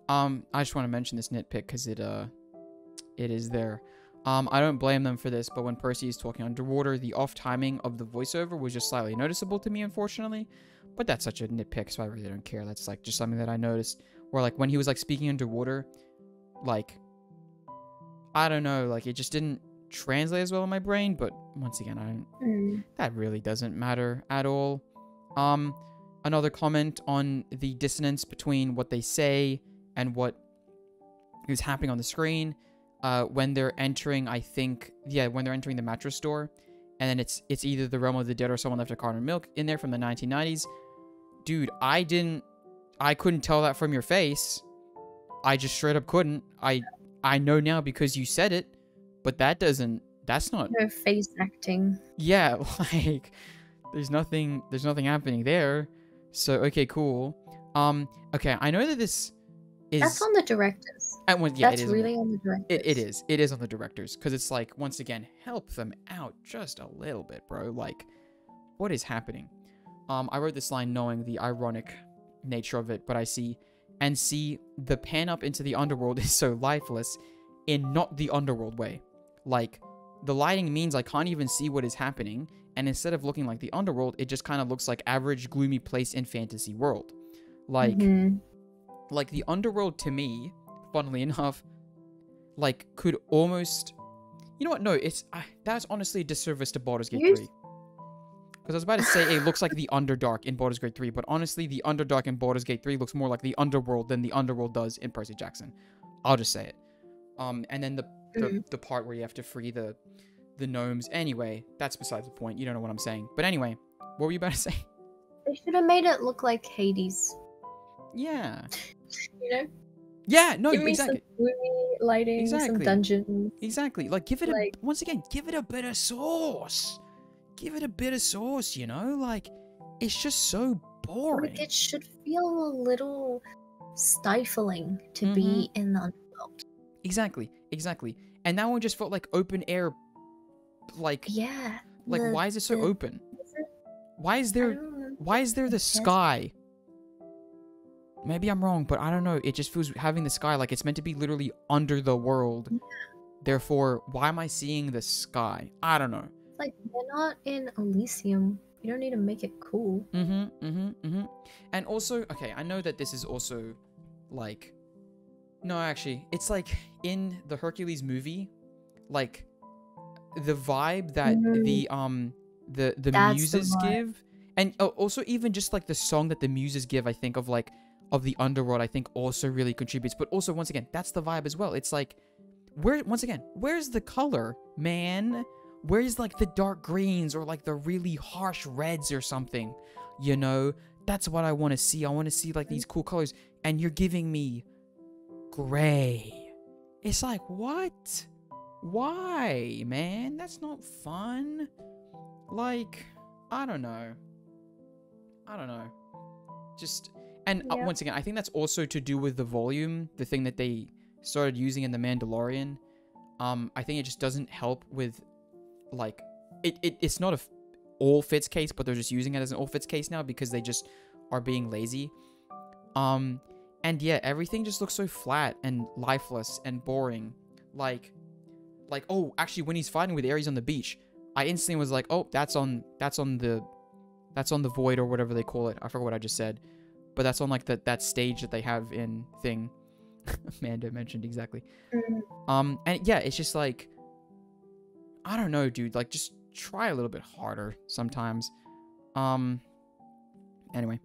I just want to mention this nitpick because it is there. I don't blame them for this, but when Percy is talking underwater, the off timing of the voiceover was just slightly noticeable to me, unfortunately. But that's such a nitpick, so I really don't care. That's like just something that I noticed. Where like when he was like speaking underwater, like I don't know, like, it just didn't translate as well in my brain, but once again, that really doesn't matter at all. Another comment on the dissonance between what they say and what is happening on the screen. When they're entering, I think, when they're entering the mattress store, and then it's either the realm of the dead or someone left a carton of milk in there from the 1990s. Dude, I couldn't tell that from your face. I just straight up couldn't. I know now because you said it, but that's not... No face acting. Yeah, like, there's nothing happening there. So, okay, cool. Okay, I know that this is... That's on the directors. Yeah, that's really on the directors. It is on the directors, because it's like, once again, help them out just a little bit, bro. Like, what is happening? I wrote this line knowing the ironic nature of it, but I see the pan up into the underworld is so lifeless in not the underworld way. Like, the lighting means I can't even see what is happening, and instead of looking like the underworld, it just kind of looks like average gloomy place in fantasy world. Like, like the underworld to me, funnily enough, like, could almost... You know what? No, that's honestly a disservice to Baldur's Gate 3. Because I was about to say it looks like the Underdark in Baldur's Gate 3, but honestly, the Underdark in Baldur's Gate 3 looks more like the Underworld than the Underworld does in Percy Jackson. I'll just say it. And then the part where you have to free the gnomes. Anyway, that's besides the point. You don't know what I'm saying. But anyway, what were you about to say? They should have made it look like Hades. Yeah. You know? Yeah, no, give me exactly. some gloomy lighting, some dungeons. Exactly. Like, once again, give it a bit of sauce. Give it a bit of sauce, you know? Like, it's just so boring. Like, it should feel a little stifling to be in the underworld. Exactly. And that one just felt like open air, like... Yeah. Like, why is it so open? Why is there the sky? Maybe I'm wrong, but I don't know. It just feels, having the sky, like it's meant to be literally under the world. Yeah. Therefore, why am I seeing the sky? I don't know. Like, they're not in Elysium. You don't need to make it cool. And also, okay, I know that this is also, like... No, actually, it's like, in the Hercules movie, like, the vibe that the muses give, and also even just, like, the song that the muses give, I think, of, like, of the underworld, I think also really contributes. But also, once again, that's the vibe as well. It's like, where's the color, man? Where's, like, the dark greens or, like, the really harsh reds or something? You know? That's what I want to see. I want to see, like, these cool colors. And you're giving me gray. It's like, what? Why, man? That's not fun. Like, I don't know. Just... And once again, I think that's also to do with the volume, the thing that they started using in The Mandalorian. I think it just doesn't help with, like, it's not a all fits case, but they're just using it as an all fits case now because they just are being lazy. And yeah, everything just looks so flat and lifeless and boring. Like, oh, actually, when he's fighting with Ares on the beach, I instantly was like, oh, that's on the void or whatever they call it. I forgot what I just said. But that's on, like, that stage that they have in Thing. Amanda mentioned exactly. And yeah, it's just like, I don't know, dude. Like, just try a little bit harder sometimes. Anyway.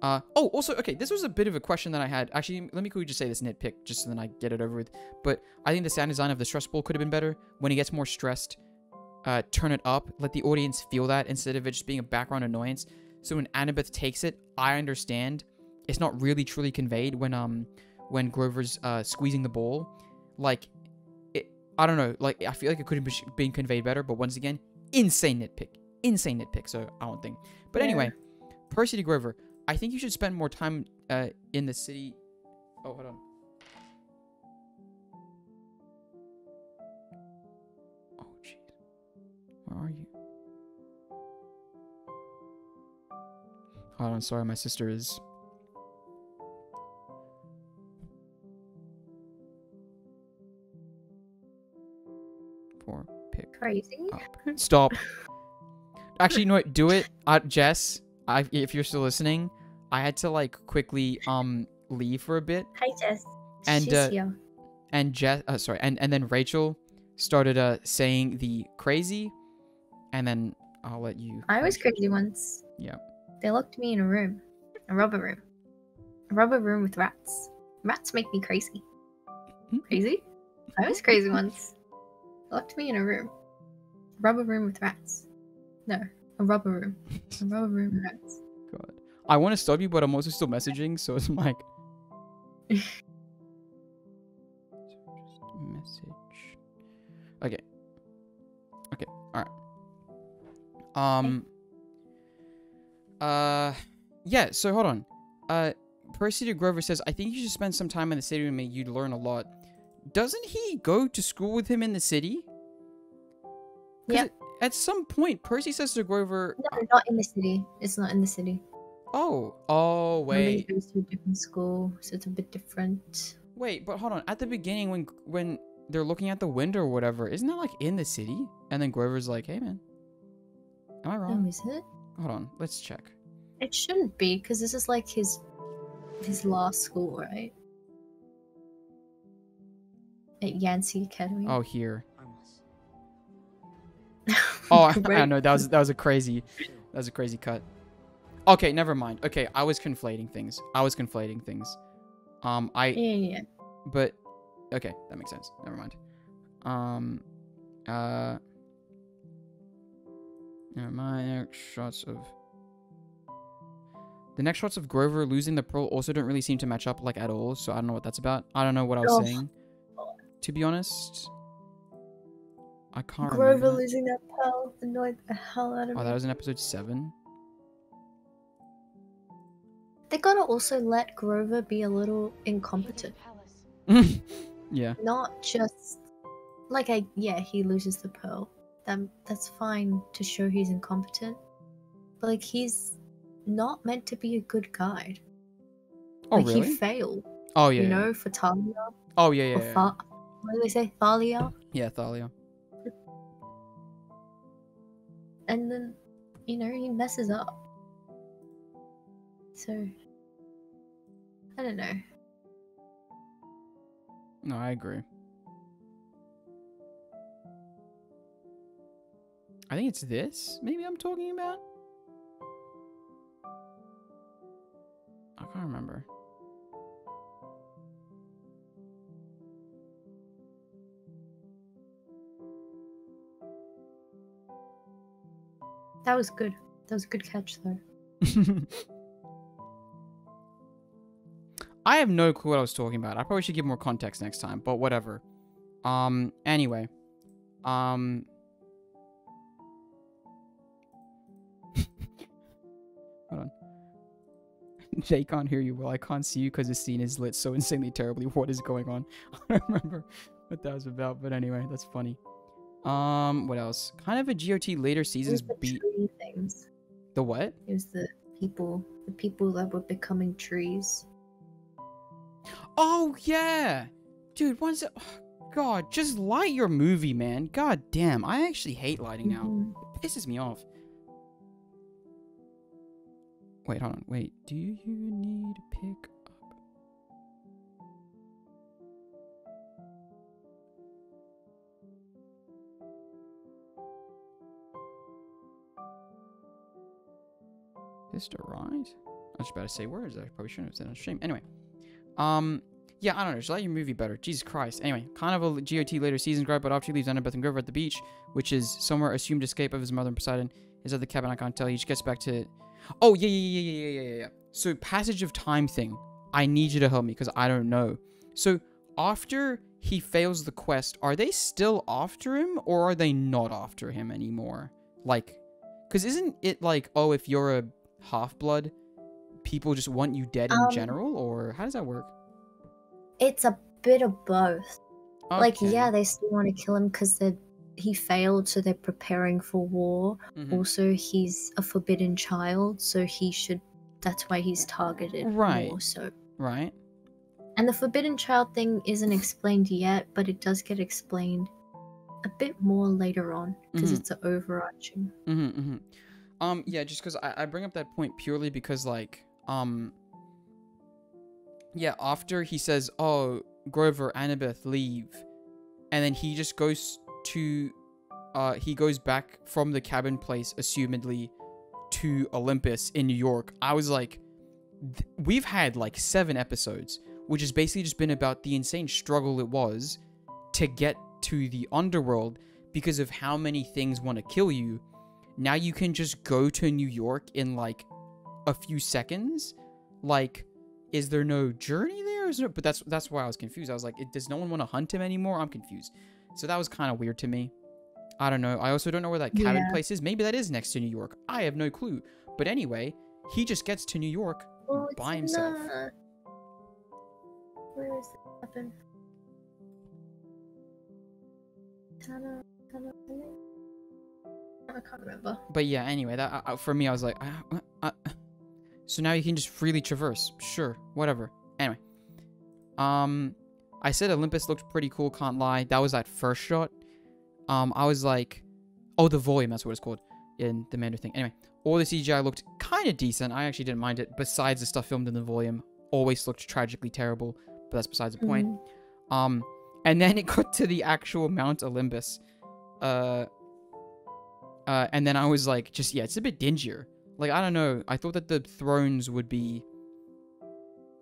Oh, also, okay, this was a bit of a question that I had. Actually, let me quickly just say this nitpick, just so then I get it over with. But I think the sound design of the stress ball could have been better. When he gets more stressed, turn it up. Let the audience feel that instead of it just being a background annoyance. So when Annabeth takes it, I understand it's not really truly conveyed when Grover's squeezing the ball. Like, I don't know. Like, I feel like it could have been conveyed better. But once again, insane nitpick. So I don't think. But anyway, Percy to Grover. I think you should spend more time in the city. Oh, hold on. Oh, jeez. Where are you? Hold on, sorry, my sister is... Poor pick. Crazy. Up. Stop. Actually, you know what? Do it. Jess, if you're still listening, I had to, like, quickly, leave for a bit. Hi, Jess. And, She's here. and and then Rachel started saying the crazy, and then I'll let you. I was crazy once. Yeah. They locked me in a room, a rubber room with rats. Rats make me crazy. Crazy? I was crazy once. They locked me in a room, rubber room with rats. No, a rubber room with rats. God, I want to stop you, but I'm also still messaging, so it's like. Message. Okay. All right. Yeah. So hold on. Percy to Grover says, "I think you should spend some time in the city with me. You'd learn a lot." Doesn't he go to school with him in the city? Yeah. At some point, Percy says to Grover, No, not in the city. It's not in the city. Oh, wait. He goes to a different school, so it's a bit different. Wait, but hold on. At the beginning, when they're looking at the window or whatever, isn't that like in the city? And then Grover's like, "Hey, man, am I wrong?" Oh, is it? Hold on, let's check. It shouldn't be, because this is like his last school, right? At Yancey Academy. Oh, here. Oh, I know that was a crazy cut. Okay, never mind. Okay, I was conflating things. Yeah. But okay, that makes sense. Never mind. Never mind. The next shots of Grover losing the pearl also don't really seem to match up like at all. So I don't know what that's about. I don't know what I was saying. To be honest, I can't remember. Grover losing that pearl annoyed the hell out of me. Oh, that was in episode 7. They gotta also let Grover be a little incompetent. Yeah. Not just like he loses the pearl. That's fine to show he's incompetent. But like he's not meant to be a good guide. Oh, like really? He failed. Oh, yeah. You know, for Talia. Oh, yeah. What do they say? Thalia? Yeah, Thalia. And then, you know, he messes up. So, I don't know. No, I agree. I think it's this, maybe I'm talking about? I can't remember. That was good. That was a good catch, though. I have no clue what I was talking about. I probably should give more context next time, but whatever. Anyway. Hold on. Jay can't hear you. Well, I can't see you because the scene is lit so insanely terribly. What is going on? I don't remember what that was about, but anyway, that's funny. What else? Kind of a GOT later seasons beat. Things. The what? It was the people that were becoming trees. Oh yeah, dude. Once, God, just light your movie, man. God damn, I actually hate lighting now. It pisses me off. Wait, hold on. Wait, do you need to pick up? This to right? I was just about to say words that I probably shouldn't have said on stream. Anyway, yeah, I don't know. Just like your movie better. Jesus Christ. Anyway, kind of a GOT later seasons gripe, but after he leaves Annabeth and Grover at the beach, which is somewhere assumed escape of his mother and Poseidon, is at the cabin. I can't tell. He just gets back to. Oh yeah. So passage of time thing. I need you to help me because I don't know. So after he fails the quest, are they still after him or are they not after him anymore? Like, because isn't it like, oh, if you're a half-blood, people just want you dead in general, or how does that work? It's a bit of both. Okay. Like, yeah, they still want to kill him because he failed, so they're preparing for war. Also, he's a forbidden child, so that's why he's targeted more so. Right. And the forbidden child thing isn't explained yet, but it does get explained a bit more later on because it's an overarching. Yeah, just because I bring up that point purely because, like, yeah, after he says, oh, Grover, Annabeth leave, and then he just goes to, he goes back from the cabin place, assumedly, to Olympus in New York. I was like, we've had like 7 episodes, which has basically just been about the insane struggle it was to get to the underworld because of how many things want to kill you. Now you can just go to New York in like a few seconds. Like, is there no journey there? Is there? But that's why I was confused. I was like, does no one want to hunt him anymore? I'm confused. So that was kind of weird to me. I don't know. I also don't know where that cabin place is. Maybe that is next to New York. I have no clue. But anyway, he just gets to New York by himself. Where is the cabin? I can't remember. But yeah, anyway, that for me, I was like, so now you can just freely traverse. Sure, whatever. Anyway, I said Olympus looked pretty cool. Can't lie. That was that first shot. I was like, oh, the volume. That's what it's called in the Mando thing. Anyway, all the CGI looked kind of decent. I actually didn't mind it. Besides the stuff filmed in the volume, always looked tragically terrible. But that's besides the point. And then it got to the actual Mount Olympus. And then I was like, just, yeah, it's a bit dingier. Like, I don't know. I thought that the thrones would be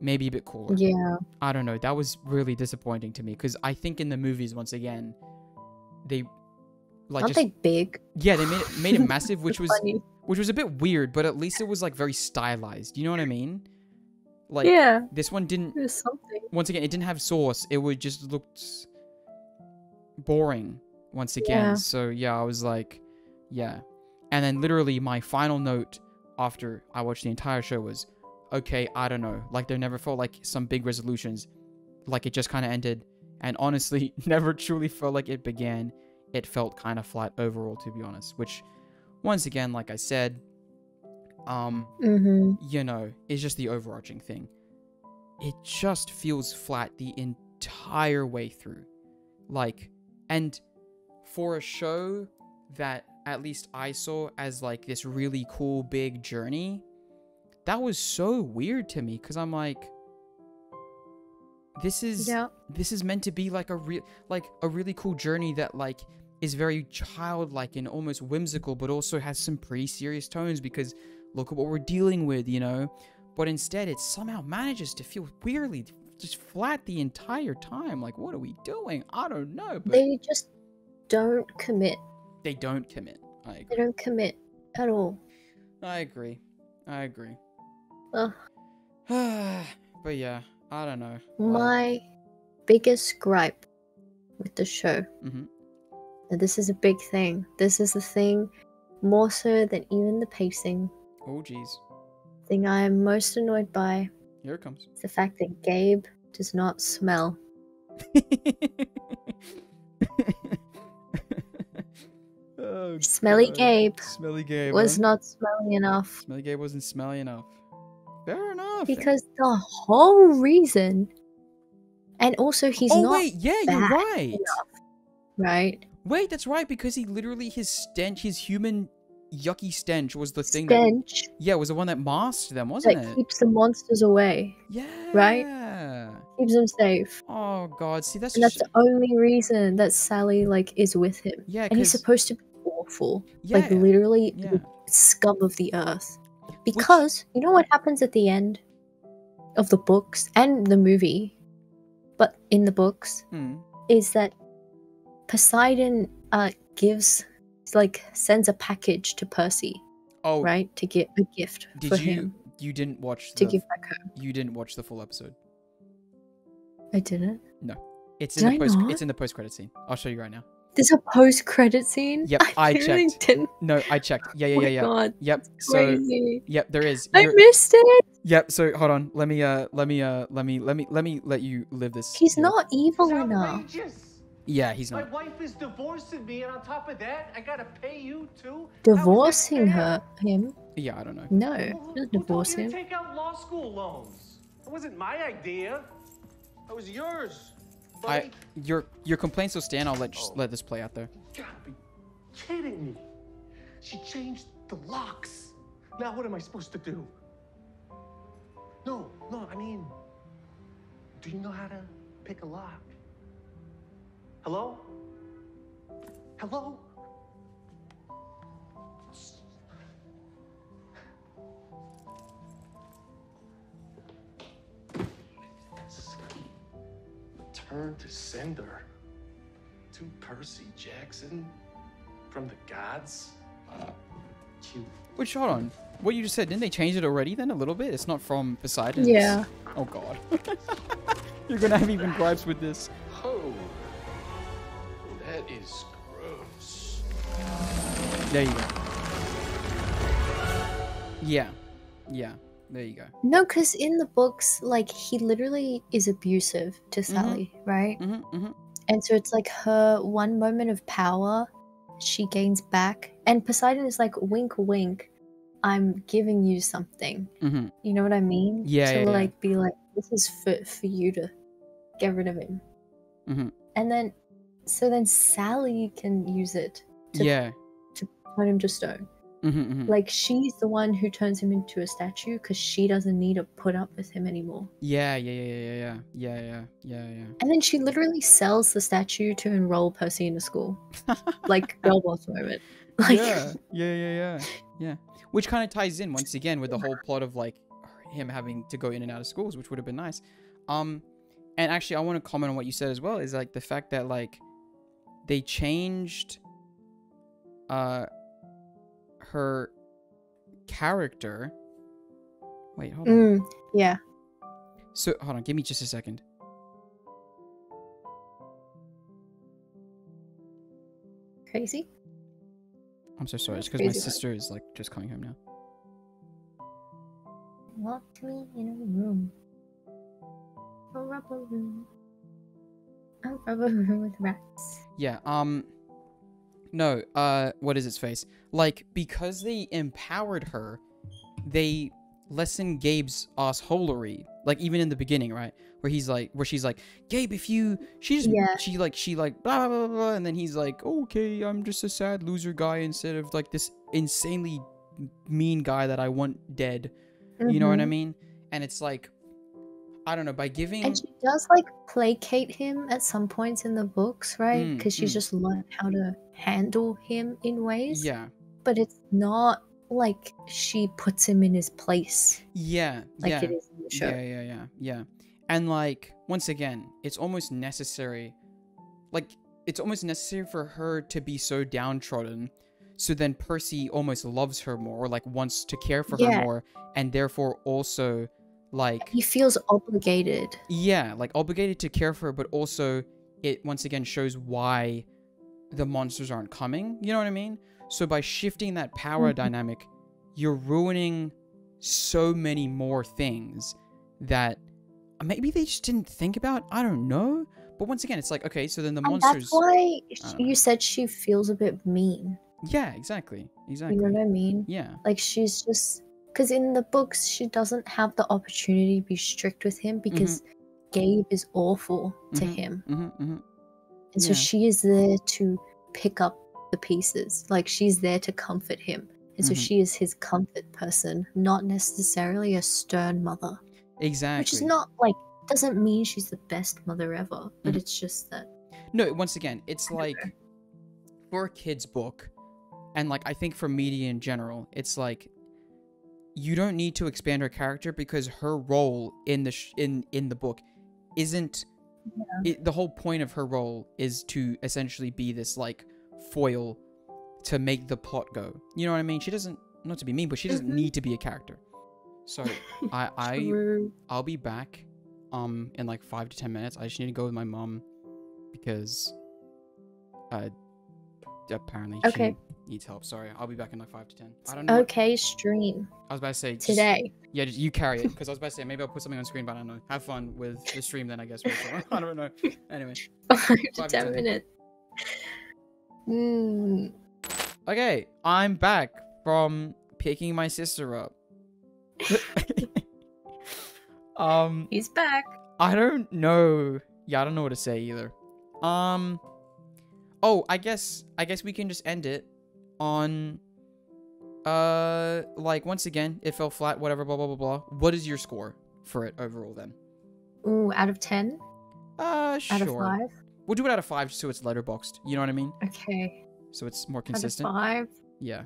maybe a bit cooler. Yeah. I don't know. That was really disappointing to me. Because I think in the movies, once again, they... like Aren't they big? Yeah, they made it massive, which was Funny. which was a bit weird, but at least it was, like, very stylized. You know what I mean? Like, Yeah. this one didn't... It was something. Once again, it didn't have sauce. It would just looked boring once again. Yeah. So, yeah, I was like, yeah. And then literally my final note after I watched the entire show was, okay, I don't know. Like, there never felt like some big resolutions. Like, it just kind of ended. And honestly, never truly felt like it began. It felt kind of flat overall, to be honest. Which, once again, like I said, you know, is just the overarching thing. It just feels flat the entire way through. Like, and for a show that at least I saw as like this really cool big journey, that was so weird to me, because I'm like, this is meant to be like a really cool journey that like is very childlike and almost whimsical, but also has some pretty serious tones, because look at what we're dealing with, you know. But instead, it somehow manages to feel weirdly just flat the entire time. Like, what are we doing? I don't know. But they just don't commit. They don't commit. I agree. They don't commit at all. I agree. Ugh. But yeah, I don't know. My biggest gripe with the show, and this is a big thing. This is the thing more so than even the pacing. Oh, jeez. Thing I am most annoyed by. Here it comes. Is the fact that Gabe does not smell. Oh, Smelly God. Gabe. Smelly Gabe Was not smelly enough. Smelly Gabe wasn't smelly enough. Fair enough. Because the whole reason, and also he's not. Oh wait, yeah, you're right. Enough, right. Wait, that's right, because he literally, his stench, his human yucky stench was the thing Stench. that... Yeah, it was the one that masked them, wasn't it? That keeps the monsters away. Yeah. Right? Keeps them safe. Oh, God. See, that's And that's the only reason that Sally, like, is with him. Yeah, and he's supposed to be awful. Yeah. Like, literally Yeah. the scum of the earth. Because, you know what happens at the end of the books and the movie, but in the books, is that Poseidon sends a package to Percy. Oh, right, to get a gift for him. You didn't watch to give back home. You didn't watch the full episode. I didn't. No, it's Did in I the post. not? It's in the post-credit scene. I'll show you right now. There's a post-credit scene. Yep, I really checked. Didn't. No, I checked. Yeah. Oh my God, Yep. that's So, crazy. yep, there is. I missed it. Yep. So hold on. Let me let you live this. He's here. not evil enough. Yeah, he's not. My wife is divorcing me, and on top of that, I gotta pay you too. Divorcing him? Yeah, I don't know. No, she doesn't divorce Who told him. you to take out law school loans? It wasn't my idea. It was yours. Buddy. Your complaints will stand. I'll let this play out there. You gotta be kidding me. She changed the locks. Now what am I supposed to do? No, I mean, do you know how to pick a lock. Hello? Hello? Return to sender. To Percy Jackson from the gods. Cute. Which, hold on. What you just said, didn't they change it already then a little bit? It's not from Poseidon. Yeah. Oh god. You're gonna have even gripes with this. Oh, that is gross. There you go. Yeah. Yeah. There you go. No, because in the books, like, he literally is abusive to Sally, right? And so it's like her one moment of power, she gains back. And Poseidon is like, wink, wink, I'm giving you something. You know what I mean? Yeah, to yeah, like be like, this is for you to get rid of him. And then, so then Sally can use it to turn him to stone. Like, she's the one who turns him into a statue because she doesn't need to put up with him anymore. Yeah. And then she literally sells the statue to enroll Percy into school. Like, girl boss moment. Like, yeah. Which kind of ties in once again with the whole plot of like him having to go in and out of schools, which would have been nice. And actually, I want to comment on what you said as well. Is like the fact that like they changed her character. Wait, hold on. Yeah. So hold on, give me just a second. Crazy? I'm so sorry. It's because my sister is like just coming home now. Locked me in a room. A rubber room. A rubber room with rats. Yeah, no, what is its face? Like, because they empowered her, they lessened Gabe's assholery. Like, even in the beginning, right? Where she's like, Gabe, if you, she like, blah, blah, blah, blah, and then he's like, okay, I'm just a sad loser guy instead of, like, this insanely mean guy that I want dead. You know what I mean? And it's like, I don't know, by giving... And she does, like, placate him at some points in the books, right? Because she's just learned how to handle him in ways. Yeah. But it's not like she puts him in his place. Yeah. Like it is in the show. Yeah. And, like, once again, it's almost necessary... Like, it's almost necessary for her to be so downtrodden, so then Percy almost loves her more, or, like, wants to care for her more, and therefore also... Like, he feels obligated. Yeah, like obligated to care for her, but also it once again shows why the monsters aren't coming. You know what I mean? So by shifting that power dynamic, you're ruining so many more things that maybe they just didn't think about. I don't know. But once again, it's like, okay, so then the monsters... That's why you said she feels a bit mean. Yeah, exactly. You know what I mean? Yeah. Like, she's just... Because in the books, she doesn't have the opportunity to be strict with him because Gabe is awful to him. And so she is there to pick up the pieces. Like, she's there to comfort him. And so she is his comfort person, not necessarily a stern mother. Exactly. Which is not, like, doesn't mean she's the best mother ever. But it's just that... No, once again, it's like, for a kid's book, and, like, I think for media in general, it's like... You don't need to expand her character because her role in the in the book isn't the whole point of her role is to essentially be this like foil to make the plot go. You know what I mean? She doesn't, not to be mean, but she doesn't need to be a character. So I'll be back in like 5 to 10 minutes. I just need to go with my mom because apparently she needs help. Sorry, I'll be back in like 5 to 10. I don't know. Okay, stream. I was about to say today. Yeah, just you carry it because I was about to say maybe I'll put something on screen, but I don't know. Have fun with the stream then, I guess. I don't know. Anyway, 5 to 10 minutes. Okay, I'm back from picking my sister up. He's back. I don't know. Yeah, I don't know what to say either. Oh, I guess we can just end it on like once again, it fell flat, whatever, blah blah blah blah. What is your score for it overall then? Ooh, out of 10? Sure. Out of 5? We'll do it out of 5 so it's letterboxed. You know what I mean? Okay. So it's more consistent. Out of 5? Yeah.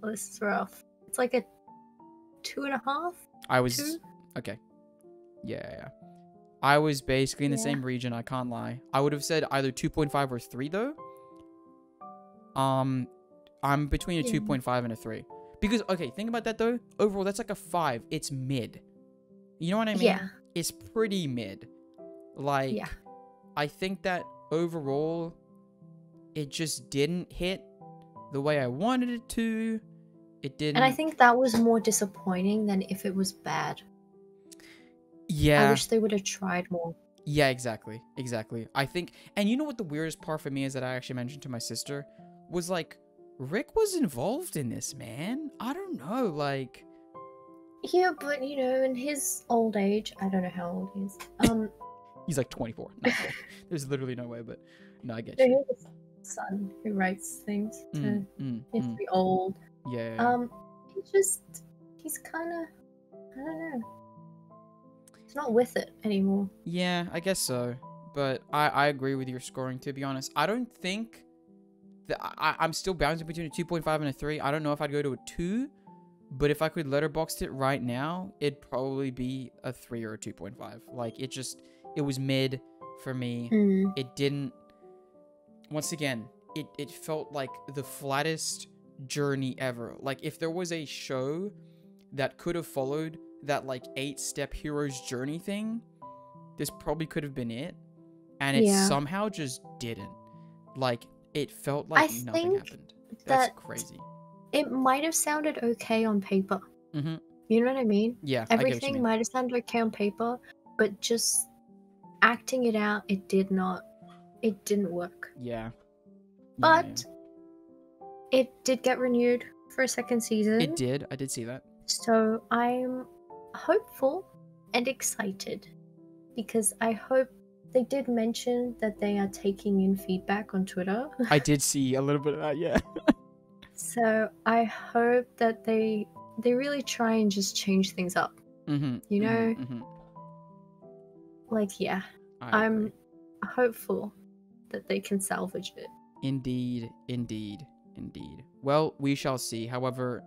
Well, this is rough. It's like a 2.5? I was... 2? Okay. Yeah. I was basically in the Yeah. same region, I can't lie. I would have said either 2.5 or 3, though. I'm between a 2.5 and a 3. Because, okay, think about that, though. Overall, that's like a 5. It's mid. You know what I mean? Yeah. It's pretty mid. Like, Yeah. I think that overall, it just didn't hit the way I wanted it to. It didn't. And I think that was more disappointing than if it was bad. Yeah. I wish they would have tried more. Yeah, exactly. I think, and you know what the weirdest part for me is that I actually mentioned to my sister was like, Rick was involved in this, man. I don't know, like. Yeah, but you know, in his old age, I don't know how old he is. He's like 24. No, there's literally no way, but no, I get So you. he has a son who writes things to Mm, he's pretty old. yeah. He's kind of, I don't know. He's not with it anymore. Yeah, I guess so. But I agree with your scoring, to be honest. I don't think that I'm still bouncing between a 2.5 and a 3. I don't know if I'd go to a 2, but if I could letterbox it right now, it'd probably be a 3 or a 2.5. Like, it was mid for me. It didn't, once again, it felt like the flattest journey ever. Like, if there was a show that could have followed that, like, 8-step hero's journey thing, this probably could have been it. And it somehow just didn't. Like, it felt like nothing happened. That's crazy. It might have sounded okay on paper. Mm-hmm. You know what I mean? Yeah, I get what you Everything mean. might have sounded okay on paper, but just acting it out, it didn't work. Yeah. But it did get renewed for a second season. It did. I did see that. So I'm hopeful and excited because I hope they did mention that they are taking in feedback on Twitter. I did see a little bit of that, yeah. So I hope that they really try and just change things up. Mm-hmm. You know? Mm-hmm. Like, yeah. I'm hopeful that they can salvage it. Indeed. Well, we shall see. However,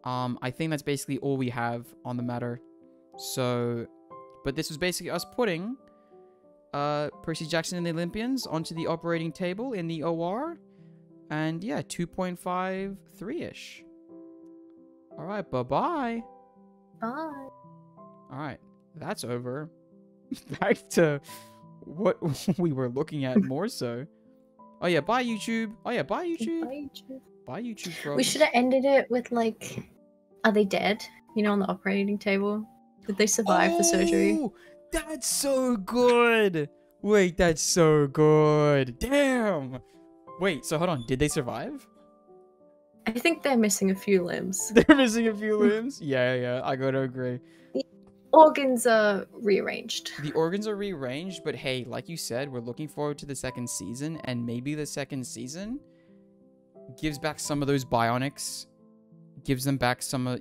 I think that's basically all we have on the matter. So, but this was basically us putting Percy Jackson and the Olympians onto the operating table in the OR. And yeah, 2.5, 3-ish. All right, bye-bye. Bye. All right, that's over. Back to what we were looking at more so. Oh yeah, bye YouTube. Bye YouTube, bro. We should have ended it with like, are they dead? You know, on the operating table. Did they survive the surgery? That's so good. Wait, that's so good. Damn. Wait, so hold on. Did they survive? I think they're missing a few limbs. They're missing a few limbs? Yeah, I gotta agree. The organs are rearranged. The organs are rearranged, but hey, like you said, we're looking forward to the second season, and maybe the second season gives back some of those bionics, gives them back some,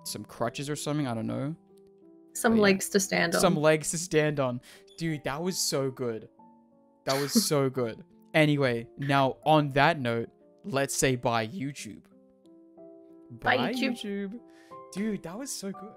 some crutches or something, I don't know. Some legs to stand on. Some legs to stand on. Dude, that was so good. That was so good. Anyway, now on that note, let's say bye YouTube. Bye YouTube. YouTube. Dude, that was so good.